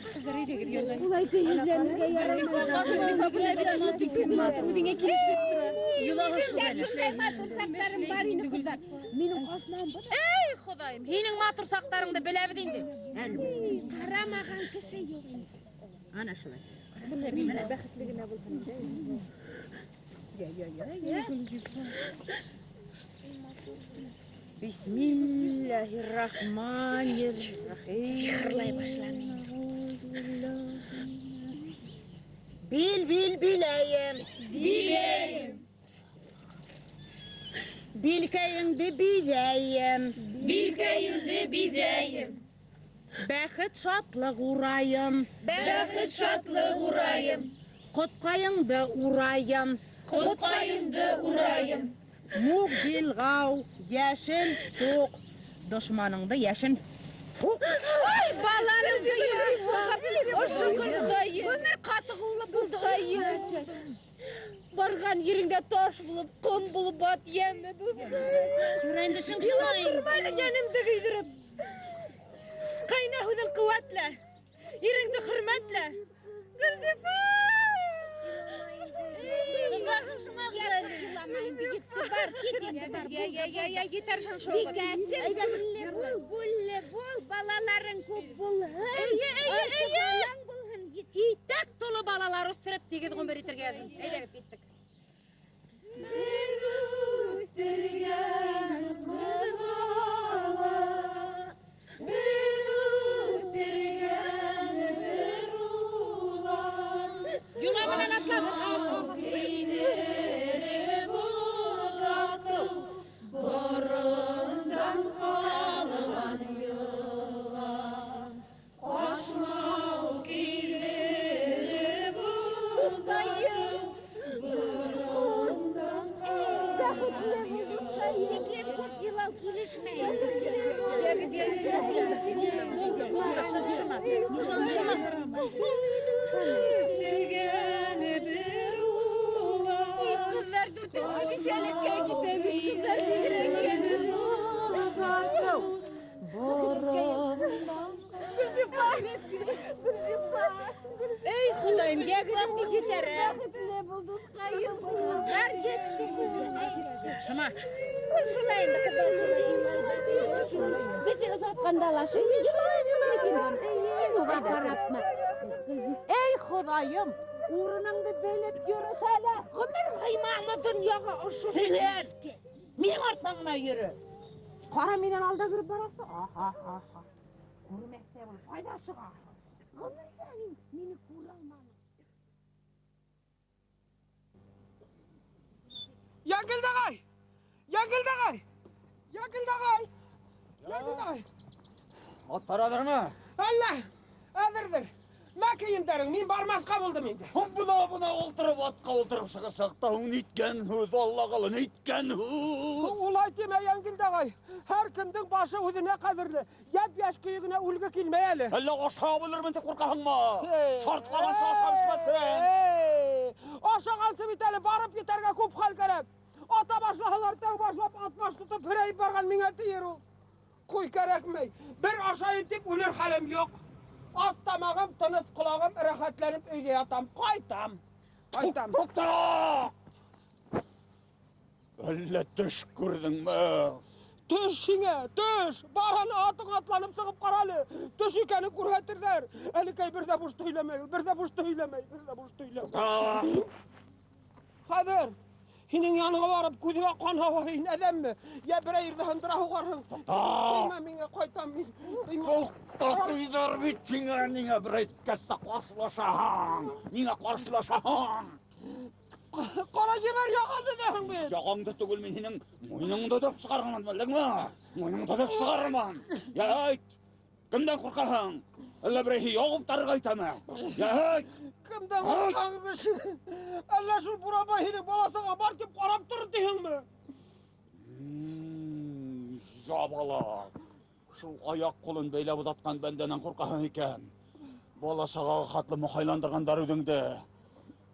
Kızları da gidiyorlar. Kolay değillerine yaramaz. Gülzifa bu da bir notiksin matır. Bu dine kirişiktir. Yula hoşu ben. Ey Xodayım, hinin matursaklarыңды біләбі дейінді. Karamağın kişi yok. Ana şulay. Bunda bilmem. Bəxtligine bulsun. Bismillahirrahmanirrahim. Sihirlay başlamayın. Bil bileyim. Bileyim. Bilkeyinde bileyim. Bilkeyinde bileyim. Bəxit şatlıq urayım. Bəxit şatlıq urayım. Qotkayındı urayım. Qotkayındı urayım. Muğ dilğav, yeşil soğuk. Düşmanındı yeşin. Ay balanın dayı. O şükür dayı. Ömür katıqılı buldu. Dayı. Bargan yerinde taş bulup, kum bulup at yemedi. Yüreğinde şınşımayın. Yılan yanımda giydirip. Kaynahudun kuvvetle. Yerinde hürmetle. Gülzifa! Kızlar şınşıma geldi. Yılamayın bir gitti. Bar gidin. Ya yeter şınşıma. Bir gelsin. Bulle bul. Balaların kub bul. Hitek dolu balalar üstürüp tegid gümbür itirgedin. Eyleyip gittik. Yulamından atladı. Borundan kalan yılan. Koşma gider bu dayı. Borundan kalan yılan. Teklem kop yılav kilişmeyin. Kızlar dürtesi bir selikeye gidemiş. Kızlar giderek geldi. Ey Xudayım, gelmem bir giderim. Ne bulduk kayıp. Kızlar gitti. Şuna. Şulayın da kızlar şulayın. Beti uzatkan dalaşın. Şulayın. Suga karapma. Ey Xudayım, uğrunandı beylep yürüsene. Ömür kıymanlı dünyaga uşu. Siler, menin artmağına yürü. Kara menen alda kırıp barası. Aha. Kurmekte bul, faydası var. Ömür senin, meni kuralmanı. Yangıldagay! Atlar adır mı? Allah! Adırdır. Makiyim derim, men barmazqa buldum endi. Buna oltırıp atqa oltırıp шығырсақ та неткен өз алла қалы неткен Olay deme Yangıldagay. Her kimдің başı өзіне қадірлі. Яп-яш күйігіне үлгі келмей әлі. Әлі аша білірмін де қорқағың ма? Шартлағанса ашамсымасын. Аша қалсы бітәлі барып кетерге көп хал керек. Ата башлағалар тәу башлап атмаш тұтып бірейіп барған меңе тиер ол. Қой керекмей. Bir aşayın deyip ölür halim yok. Astamağım, tınız kulağım, rahatlanıp öyle yatam. Qaytam. Тоқта! Әлі түш көрдің мә? Түшіңе, түш! Баран атың атlanıp сығып қаралы. Түш екені көрәтірдер. Әлікай бір де бұш түйілемей. Қадыр, Hinin yanına varıp kuduğa kan havayın edem mi? Ya bir ayırda hındıra hukarın. Kıyma mine koytan min. Toqta kıydar bitçine nine bir etkeste karşılaşahan. Nine karşılaşahan. Kara geber yağandı dehin ben. Yağandı tügül men senin moynungda döp çıkarman bildin mi? Moynungda döp çıkarman. Ya ayt. Kimden korkahan? Allah birehi yoğup targaytama. Ya ayt. Kimden korkağımış? Allah şu buraba hini balasına bar deyip qarap dur deyin mi? Jabala. Şu ayak kolun beylep uzatkan bendenen korkahan eken. Balasağa katlı muhaylandırganдар ödüңde.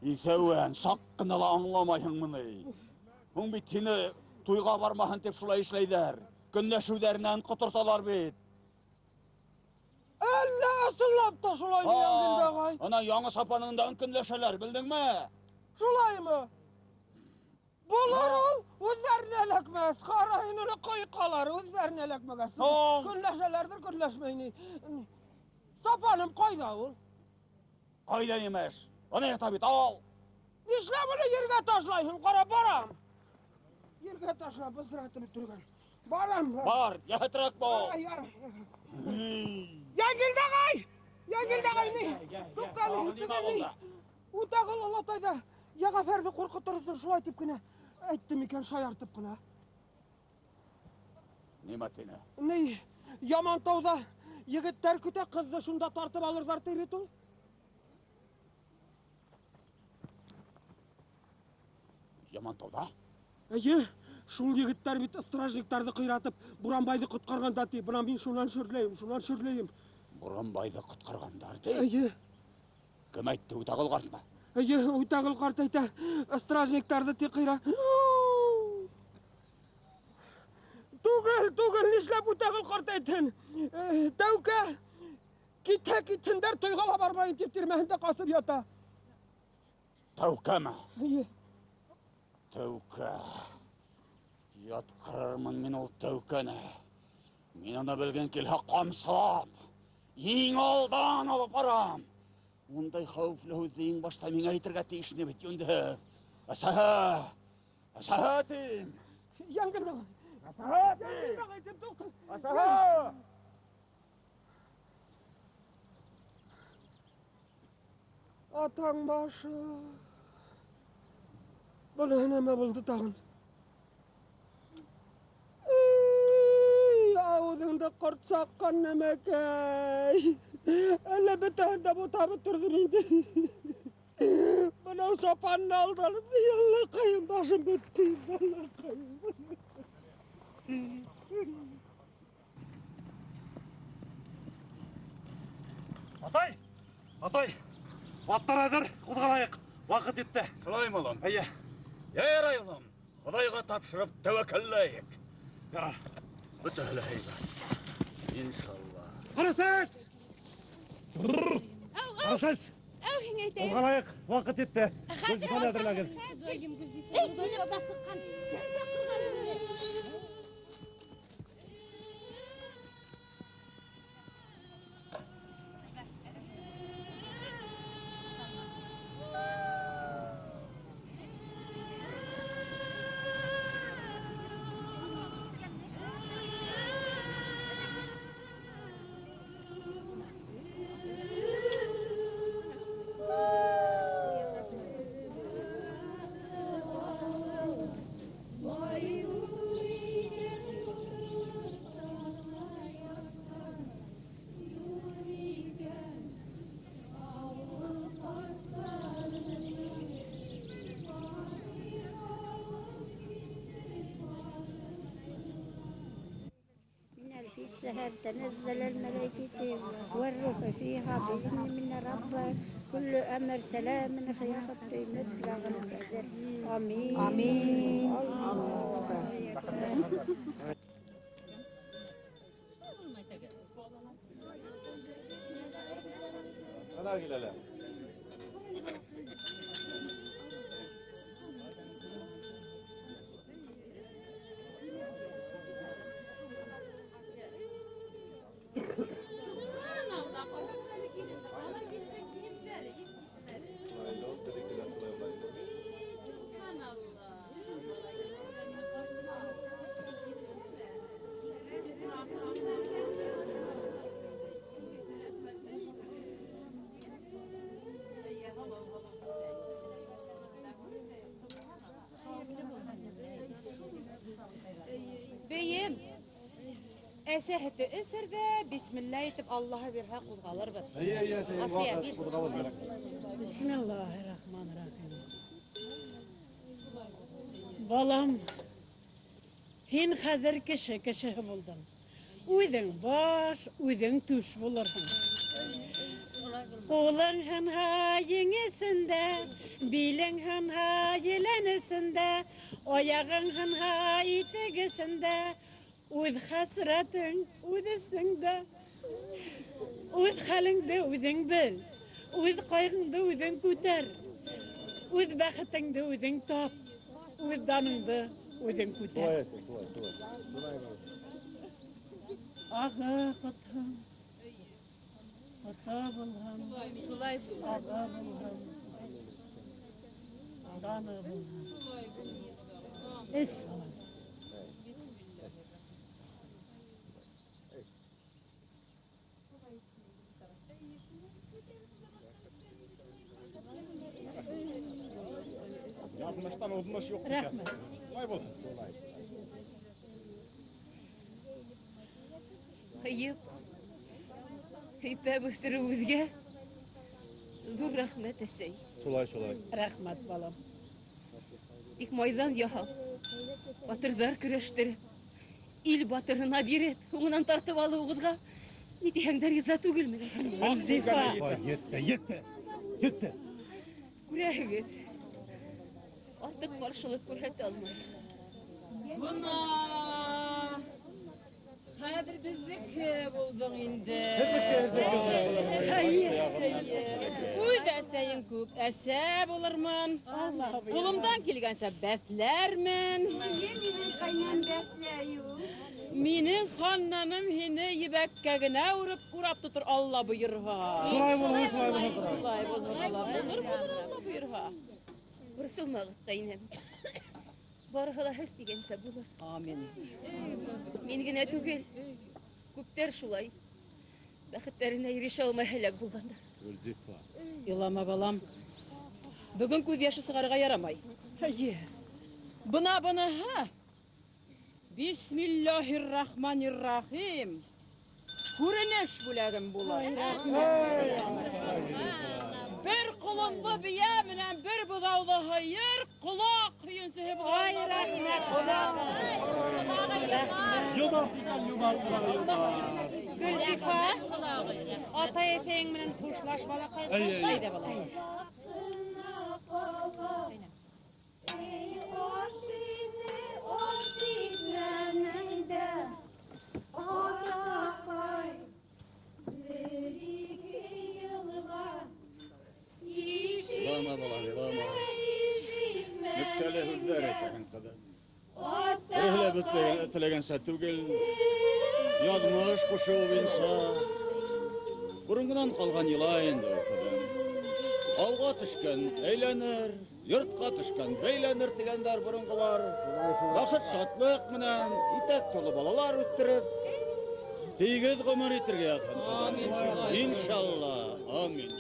Исеуен, саққынала аңламайын мұны. Мұң бит сені тойға бармаһын деп шулай ішлейдер. Күнләшудәрінен құтырталар бит. Әлі асылап та шулай дейін ағай. Ана яңы сапаныңдан күнләшелер, білдің ме? Шулай мı? Бұлар ол, өздеріне әләкмәс. Қарайыныны қойқалар, өздеріне әләкмәгәсін. Күнләшелердір, күнләшмейні. Сапаным қойда ол? Қойда емеш. Ona yatabit al. İşte bunu yerge taşlayın, qara baram. Yerge taşla, bızratı bitirgen. Baram. Bar, yahıtrak bol. Yangıldagay ne? Tuttali. Utağıl Allah'tayda. Yağa ferdi korkuturursun şulay tip kine. Ettim iken şayartıp kine. Ne matine? Ne? Yamantauda yigitler küte kızı şunda tartıp alırlar teyret ol. Yamantauda? Şul yigitler bit stражниктарды қиратып, Буранбайды құтқарғандар dey. Бұна мен шунан шүрлейім. Буранбайды құтқарғандар dey? Кім айтты, Утағыл қарт ма? Утағыл қарт айта. Стражниктарды dey қира. Түгіл, нешлеп Утағыл қарт айтын. Тәуке, китіндер тойғала бармайын деп термәхінде қасып ята. Тәуке ма? Тәуке. Яткырармын мен ол тәукені. Мен ана білген келе қамсылап, ең алдан алып барам. Ондай қауіфлі өзді ең башта мен айтырға тейшіне бет енді. Асаға дейм. Яңғылдағай. Асаға дейм. Асаға. Атаң башы. Бұны әнеме бұлды тағын. Ağzında kurt sakkan nemekey. Elle bütahında bu tabi turdun indi. Bana o sapanın aldanıp yallah kayın başım bitti. Yallah kayın. Atay. Аттар құдғалайық. Вақыт етті. Шылай молым. Ярай ұлым. Құдайға тапшырып тәуәкәлләйік. Яра. Бүтәлі хейбәт. İnşallah. Қарасыз! Қарасыз! Құдғалайық. Вақыт етті. Гүлзифаны әдірләгіз. كلها تنزل الملائكة والروح فيها بإذن من ربك كل أمر سلام هي حتى نطلع القدر آمين آمين Beyim, esehti esirde Bismillah etip Allah'a bir hak uzgalır bir. Asiye bir. Bismillahirrahmanirrahim. Balam, hin hazır kişi buldum. Uydun baş, uydun tuş bulursun. Қолың ханға еңесінде, билің ханға еленесінде, аяғың ханға итегесінде, өз хасратың өдесіңді, өз халіңді өдің біл, өз қайғыңды өдің көтер, өз бақытыңды өдің тап, өз даныңды өдің көтер. Аға құтым. Ata bulham, aga bulham, dana bulham. Esma. Yapmıştan olmuş yok. Rahmet. Vay bol. Hayır. Heype büstürü üzge. Zor rahmet esey. Solay. Rahmet balam. İlk maydan yaha. Batırlar küreştir. İl batırına birip, ondan tartıp alı oğuzga. Ne diyengler izah tügül mü? Zifa. Yetti. Күрәһегеҙ. Артык ҡаршылыҡ күрһәтә алмай. Бына хәҙер бездеке булдың инде. Үҙ әсәйең күк әсә булырмын. Ҡулымдан килгәнсә бәҫләрмен. Минең ханнаным һине ебәккә генә урап тотор Алла бойорһа. Шулай булыр, Алла бойорһа. Борсолмағыҙ, ҡәйнәм. Барыһы ла һеҙ тигәнсә булыр. Амин. Мин генә түгел, күптәр шулай. Бәхеттәренә ирешә алмай һәләк булғандар. Илама, балам. Бөгөн күҙ йәше сығарырға ярамай. Бына, һа. Бисмиллахир-рахманир-рахим. Күренеш бүләгем булыр. Бер ҡолонло бейә менән бер быҙауҙы һыйыр, ҡолаҡ һөйөнсөһө булыр. Ай, рәхмәт, Гөлзифа, ата-әсәйең менән хушлаш балаҡай. Әйҙә, балам. Müptele hüdler etken kadar. Öyle bütlegense tügül. Yazmış kuşu vinsa. Burungunan kalgan yılayındı o kadar. Alga tışken eğlenir. Yurtqa tışken beylenir digenler burungular. Vakit satlık menen itek tolu balalar üttürüp. Teygiz gomar itirge yakın. İnşallah. Amin.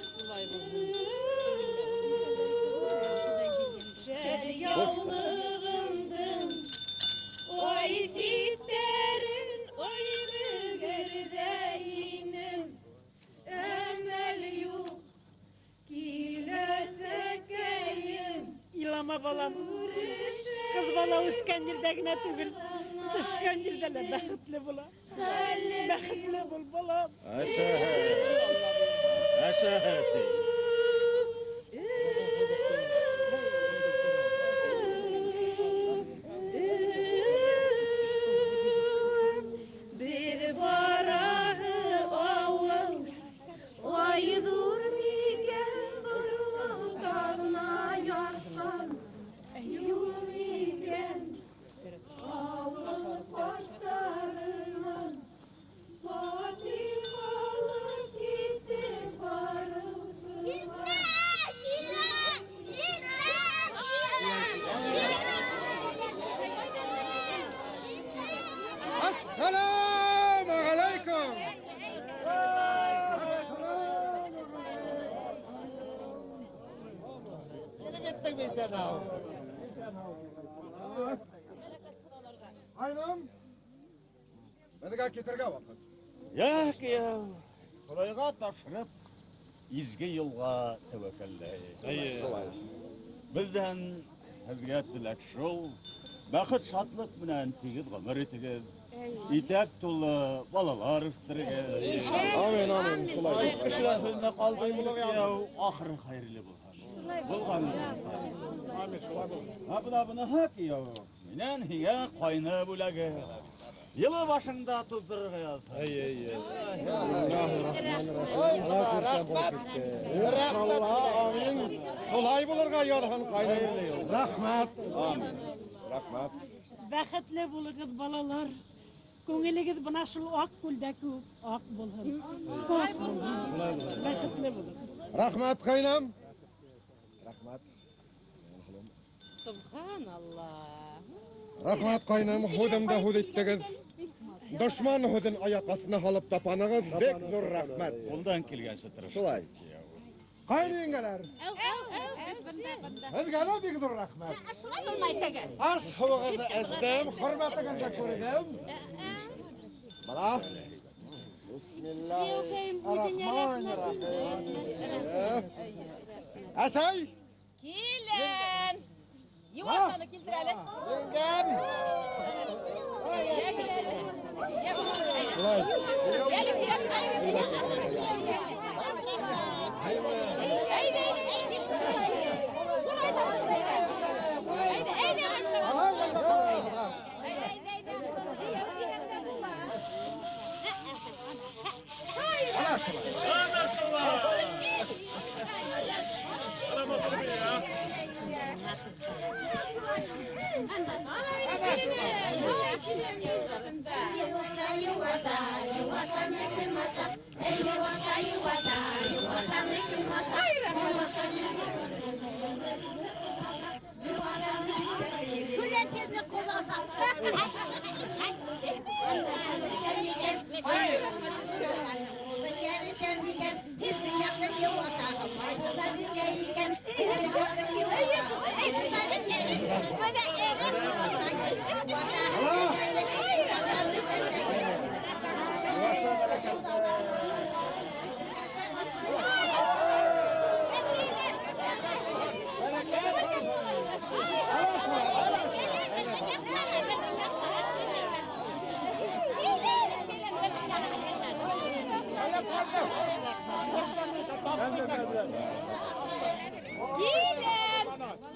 Yalnızımdın, oy sitlerin, oy gerdeğinin, emel yok, kilesekeyim. İlama balam, kız bala üsken yerdegine tügül, düşken yerdele bәхетле була. Бәхетле бол, балам. Әсәһәте. Bir barahı avul, ayıdır miken burulun karnına yarsan, yur miken avul başlarından, Fatihalı gitti barılsın. Gitme, Assalamu alaikum. Aynam. Бәдіға кетерге вақыт. Яқ, яу. Құдайға тапшырып, изге yolға тәуәккәлләйік. Бізден һеҙгә теләк шул, бәхет шатлык менән тигез ғұмыр итегеҙ. Итәк тулы балалар үҫтерегеҙ. Амин, амин. Эшләһеҙне ҡалдыймылыҡ яу, ахыры хәйерле булһын. Булған. Бына һәк яу. Минән һиңә ҡайны бүләге. Йылы башыңда туздырырға яҙһын. Амин. Колай булырға яҙһын ҡайны. Рәхмәт. Амин. Рәхмәт. Бәхетле булығыҙ, балалар. Күңелегеҙ бына шул аҡ күлдә күп аҡ булһын. Бәхетле булығыҙ. Рәхмәт, ҡайнам. Рәхмәт. Субханаллах. Рәхмәт, ҡайнам. Һүҙемде һүҙ иттегеҙ. Дошман һүҙен аяҡ аҫтына һалып тапанығыҙ. Бек ҙур рәхмәт. Ҡулдан килгәнсе тырыш. Шулай. Ҡайны еңгәләр? Һеҙгә лә бик ҙур рәхмәт. Шулай булмай тәгәр. Аш һыуығыҙҙы эстем, хөрмәтегеҙҙе күрҙем. Бала. Бисмиллахир-рахманир-рахим. Әсәй! Килен! Йыуасаны килтер әле. Еңгәм!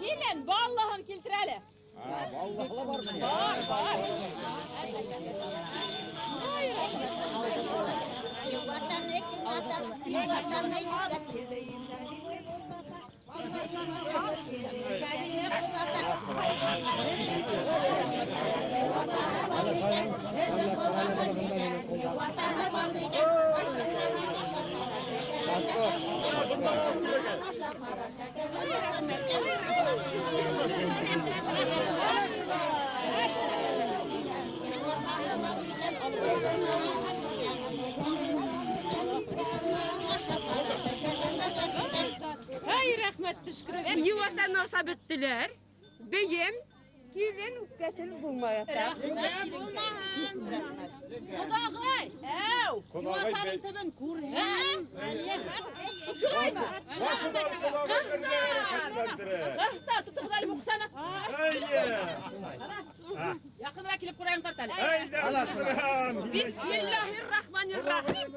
Kilen, vallahan kiltir әле. Vallahi var mı? Var. Hay rahmet teşekkür Yuvasan olsa bittiler. Beyim, kirin üstesini bulmayasa. Kudağay, yuvasanın tadın kurhen. Şuraya mı? Kahtar tutup galim okusana. Yakınlara kilip kurayım tartalı. Haydi Allah'ım. Bismillahirrahmanirrahim.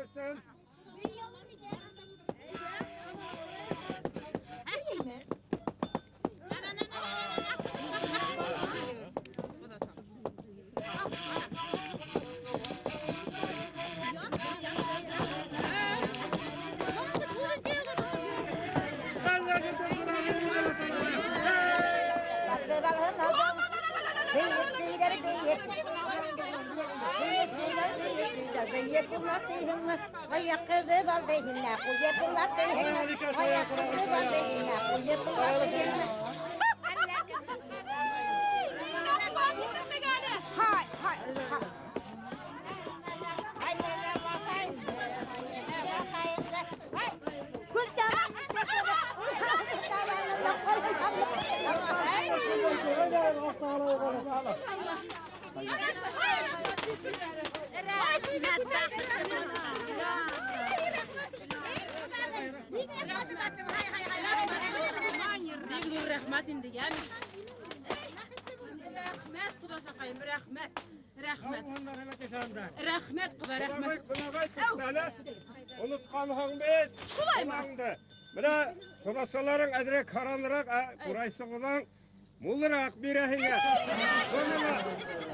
Unutkanlığın bet. Şulayma. Mına sobasaların adire karanlırak kuraysoğulan mullırak bir ahine.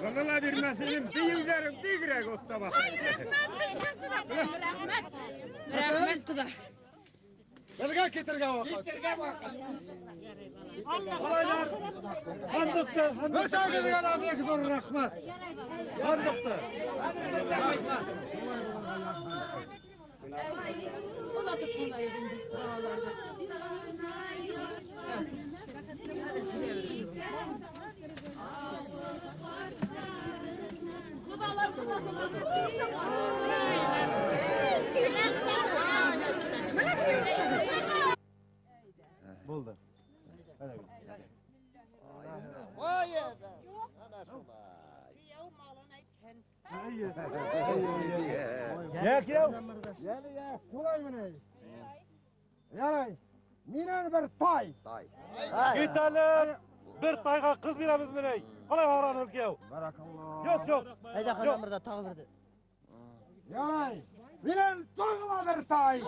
Bana vermesinin büyüklerin büyürek usta bak. Rahmet kıda. Gelge getirge bak. Getirge bak. Kolaylar. Handıktı. Öte gidiyor abiye gidiyor rahmet. Handıktı. Buldu. Vay adam. Ana şulay. Yak ya. Gel ya. Şulay mı ne? Yaray. Minen bir tay. Tay. Gidelim. Bir tayga kız birimiz mi ne? Kalay öğrenir ya. Barakallah. Yok yok. Hayda kadar burada tağı verdi. Yaray. Minen toyla bir tay.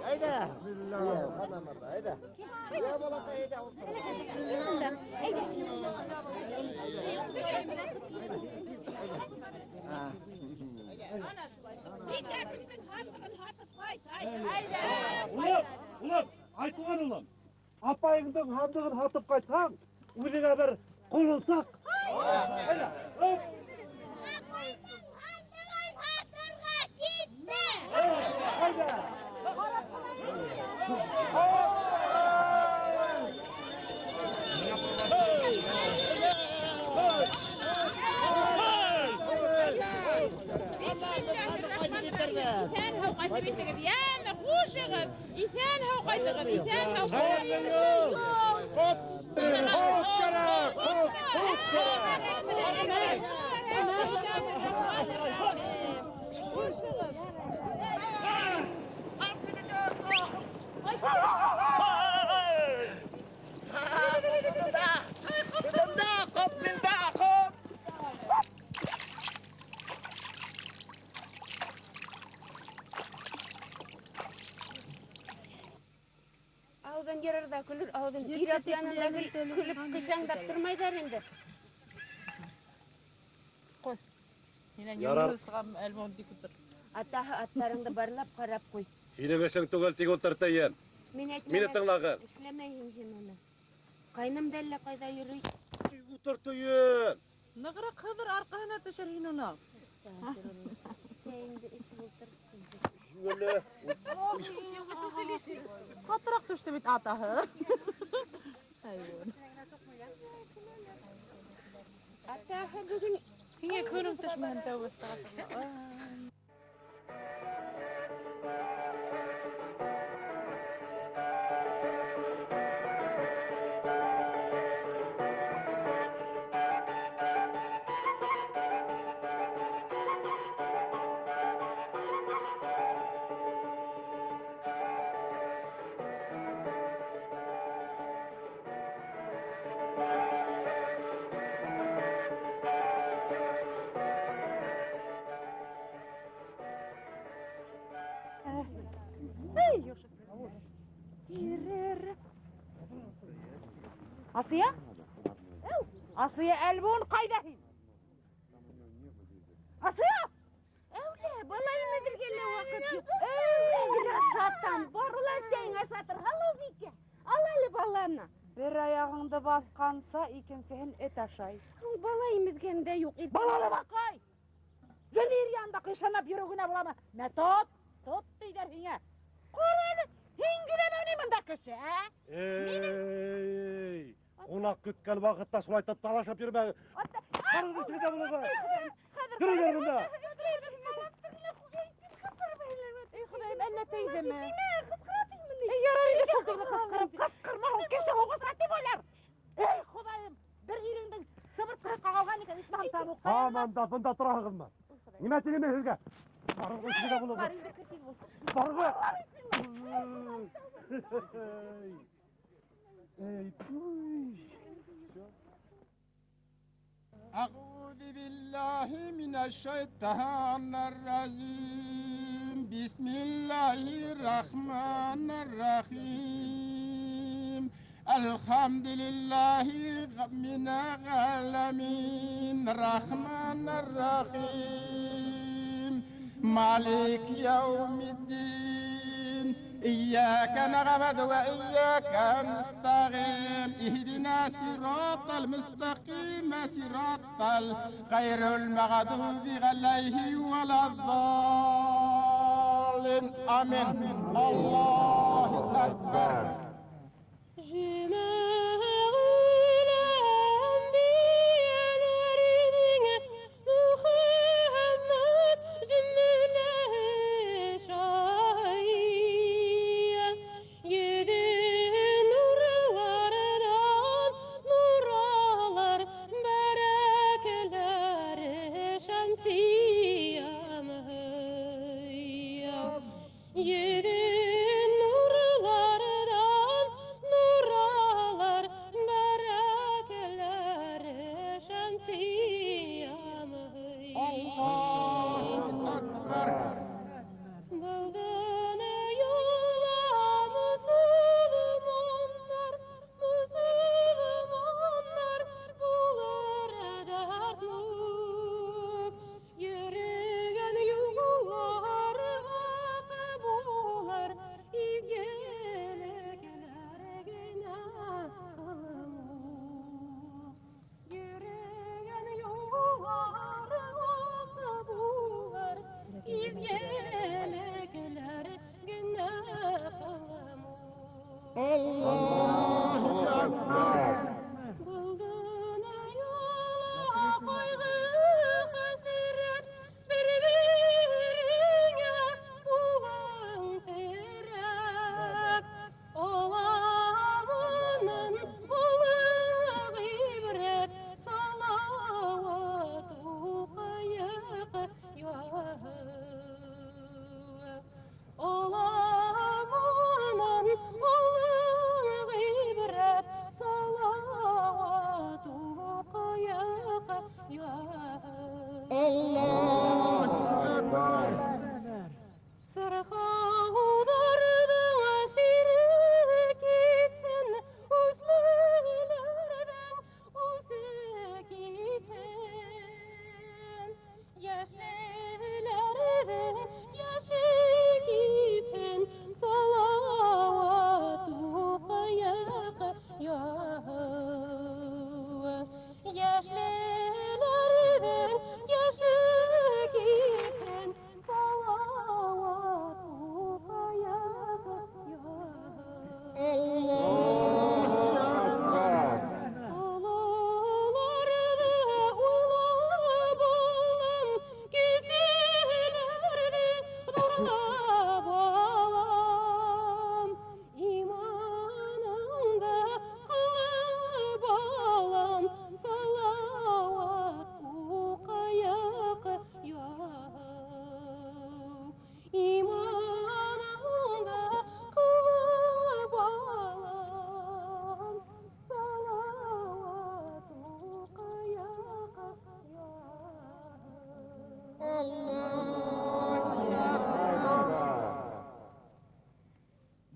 Hayda. Bismillah. Hayda. Ya bala hayda. Ulan, aytıgan ulan. Apayыңдың hamdығын hatып қайтсаң, өзіңе бір құлынсақ. Hayda. Hop. Hayda. إثان هو قيد بيتك يا مخوش غب إثان هو قيد غب إثان هو Ağzın yararda külür, ağzın irat yanında külüp kışandap durmaylar indi. Koy. Yarar. Atağı atlarında barlap karap koy. Hinemesең түгел тик ултыртайын. Meni тыңлағын. İşlemeyim sen onu. Kaynım delle kayda yürüy. Ултыртайын. Nıgıra kıdır arkasına düşer hinuna. Sen de isi ultırtın. Şöyle. Katırak düştü bit atağı. Atağı bugün... Yine könüm düşmeyen tövbesi. Asiye? Asiye elbun kaydahin. Asiye! Öyle, balayı medirgele vakit yok. Öyle aşatan, barıla sen aşatır. Halo bike, al eli balana. Bir ayağında baskansa ikincisi et aşay. Balayı medirgende yok. Balana bakay! Gelir yanda kışanap yürügüne bulama. Ne tut? Tut deyder hine. Koralı, hingüle benim anda kışı, ha? Ey! Onak kütken vakitte sulaytap talaşap yürüme. Karın üstüne de bunu be. Yürü gel bunda. Ey Xudayım, elle teydeme. Yararıydı şulduğunu kıskırıp, kıskırma o keşe oğuz atı bolar. Ey Xudayım, bir yüründün, sıvır kırıkka kalgan iken İsmail tamuk. Tamam da bunda tura kızma. Nime tilime hülge. Karın üstüne de bunu be. Barı be. Ey puy. أعوذ بالله من الشيطان الرجيم بسم الله الرحمن الرحيم الحمد لله من العالمين الرحمن الرحيم مالك يوم الدين إياك نعبد وإياك نستعين اهدنا صراط المستقيم صراط غير المغضوب عليهم ولا الضالين آمين الله أكبر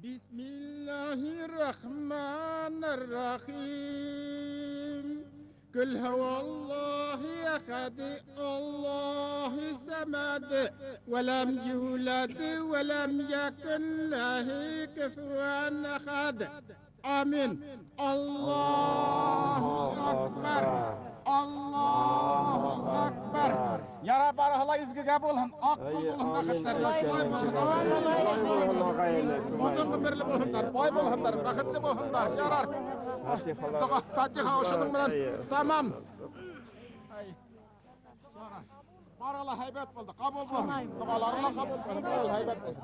Bismillahirrahmanirrahim. Kul huvallahu ehad, Allahu samad, ve lem yulad ve lem yekun lahu kufuven ehad. Amin. Allahu akbar. Allahu akbar. Yara barahla izgiga bolun. Ak bolun bakıtlar. Odun birli bolunlar. Boy bolunlar. Bakıtlı bolunlar. Yarar. Fatiha oşudun bilen. Tamam. Barahla haybet buldu. Kabul bolun. Dualarla kabul bolun. Barahla haybet buldu.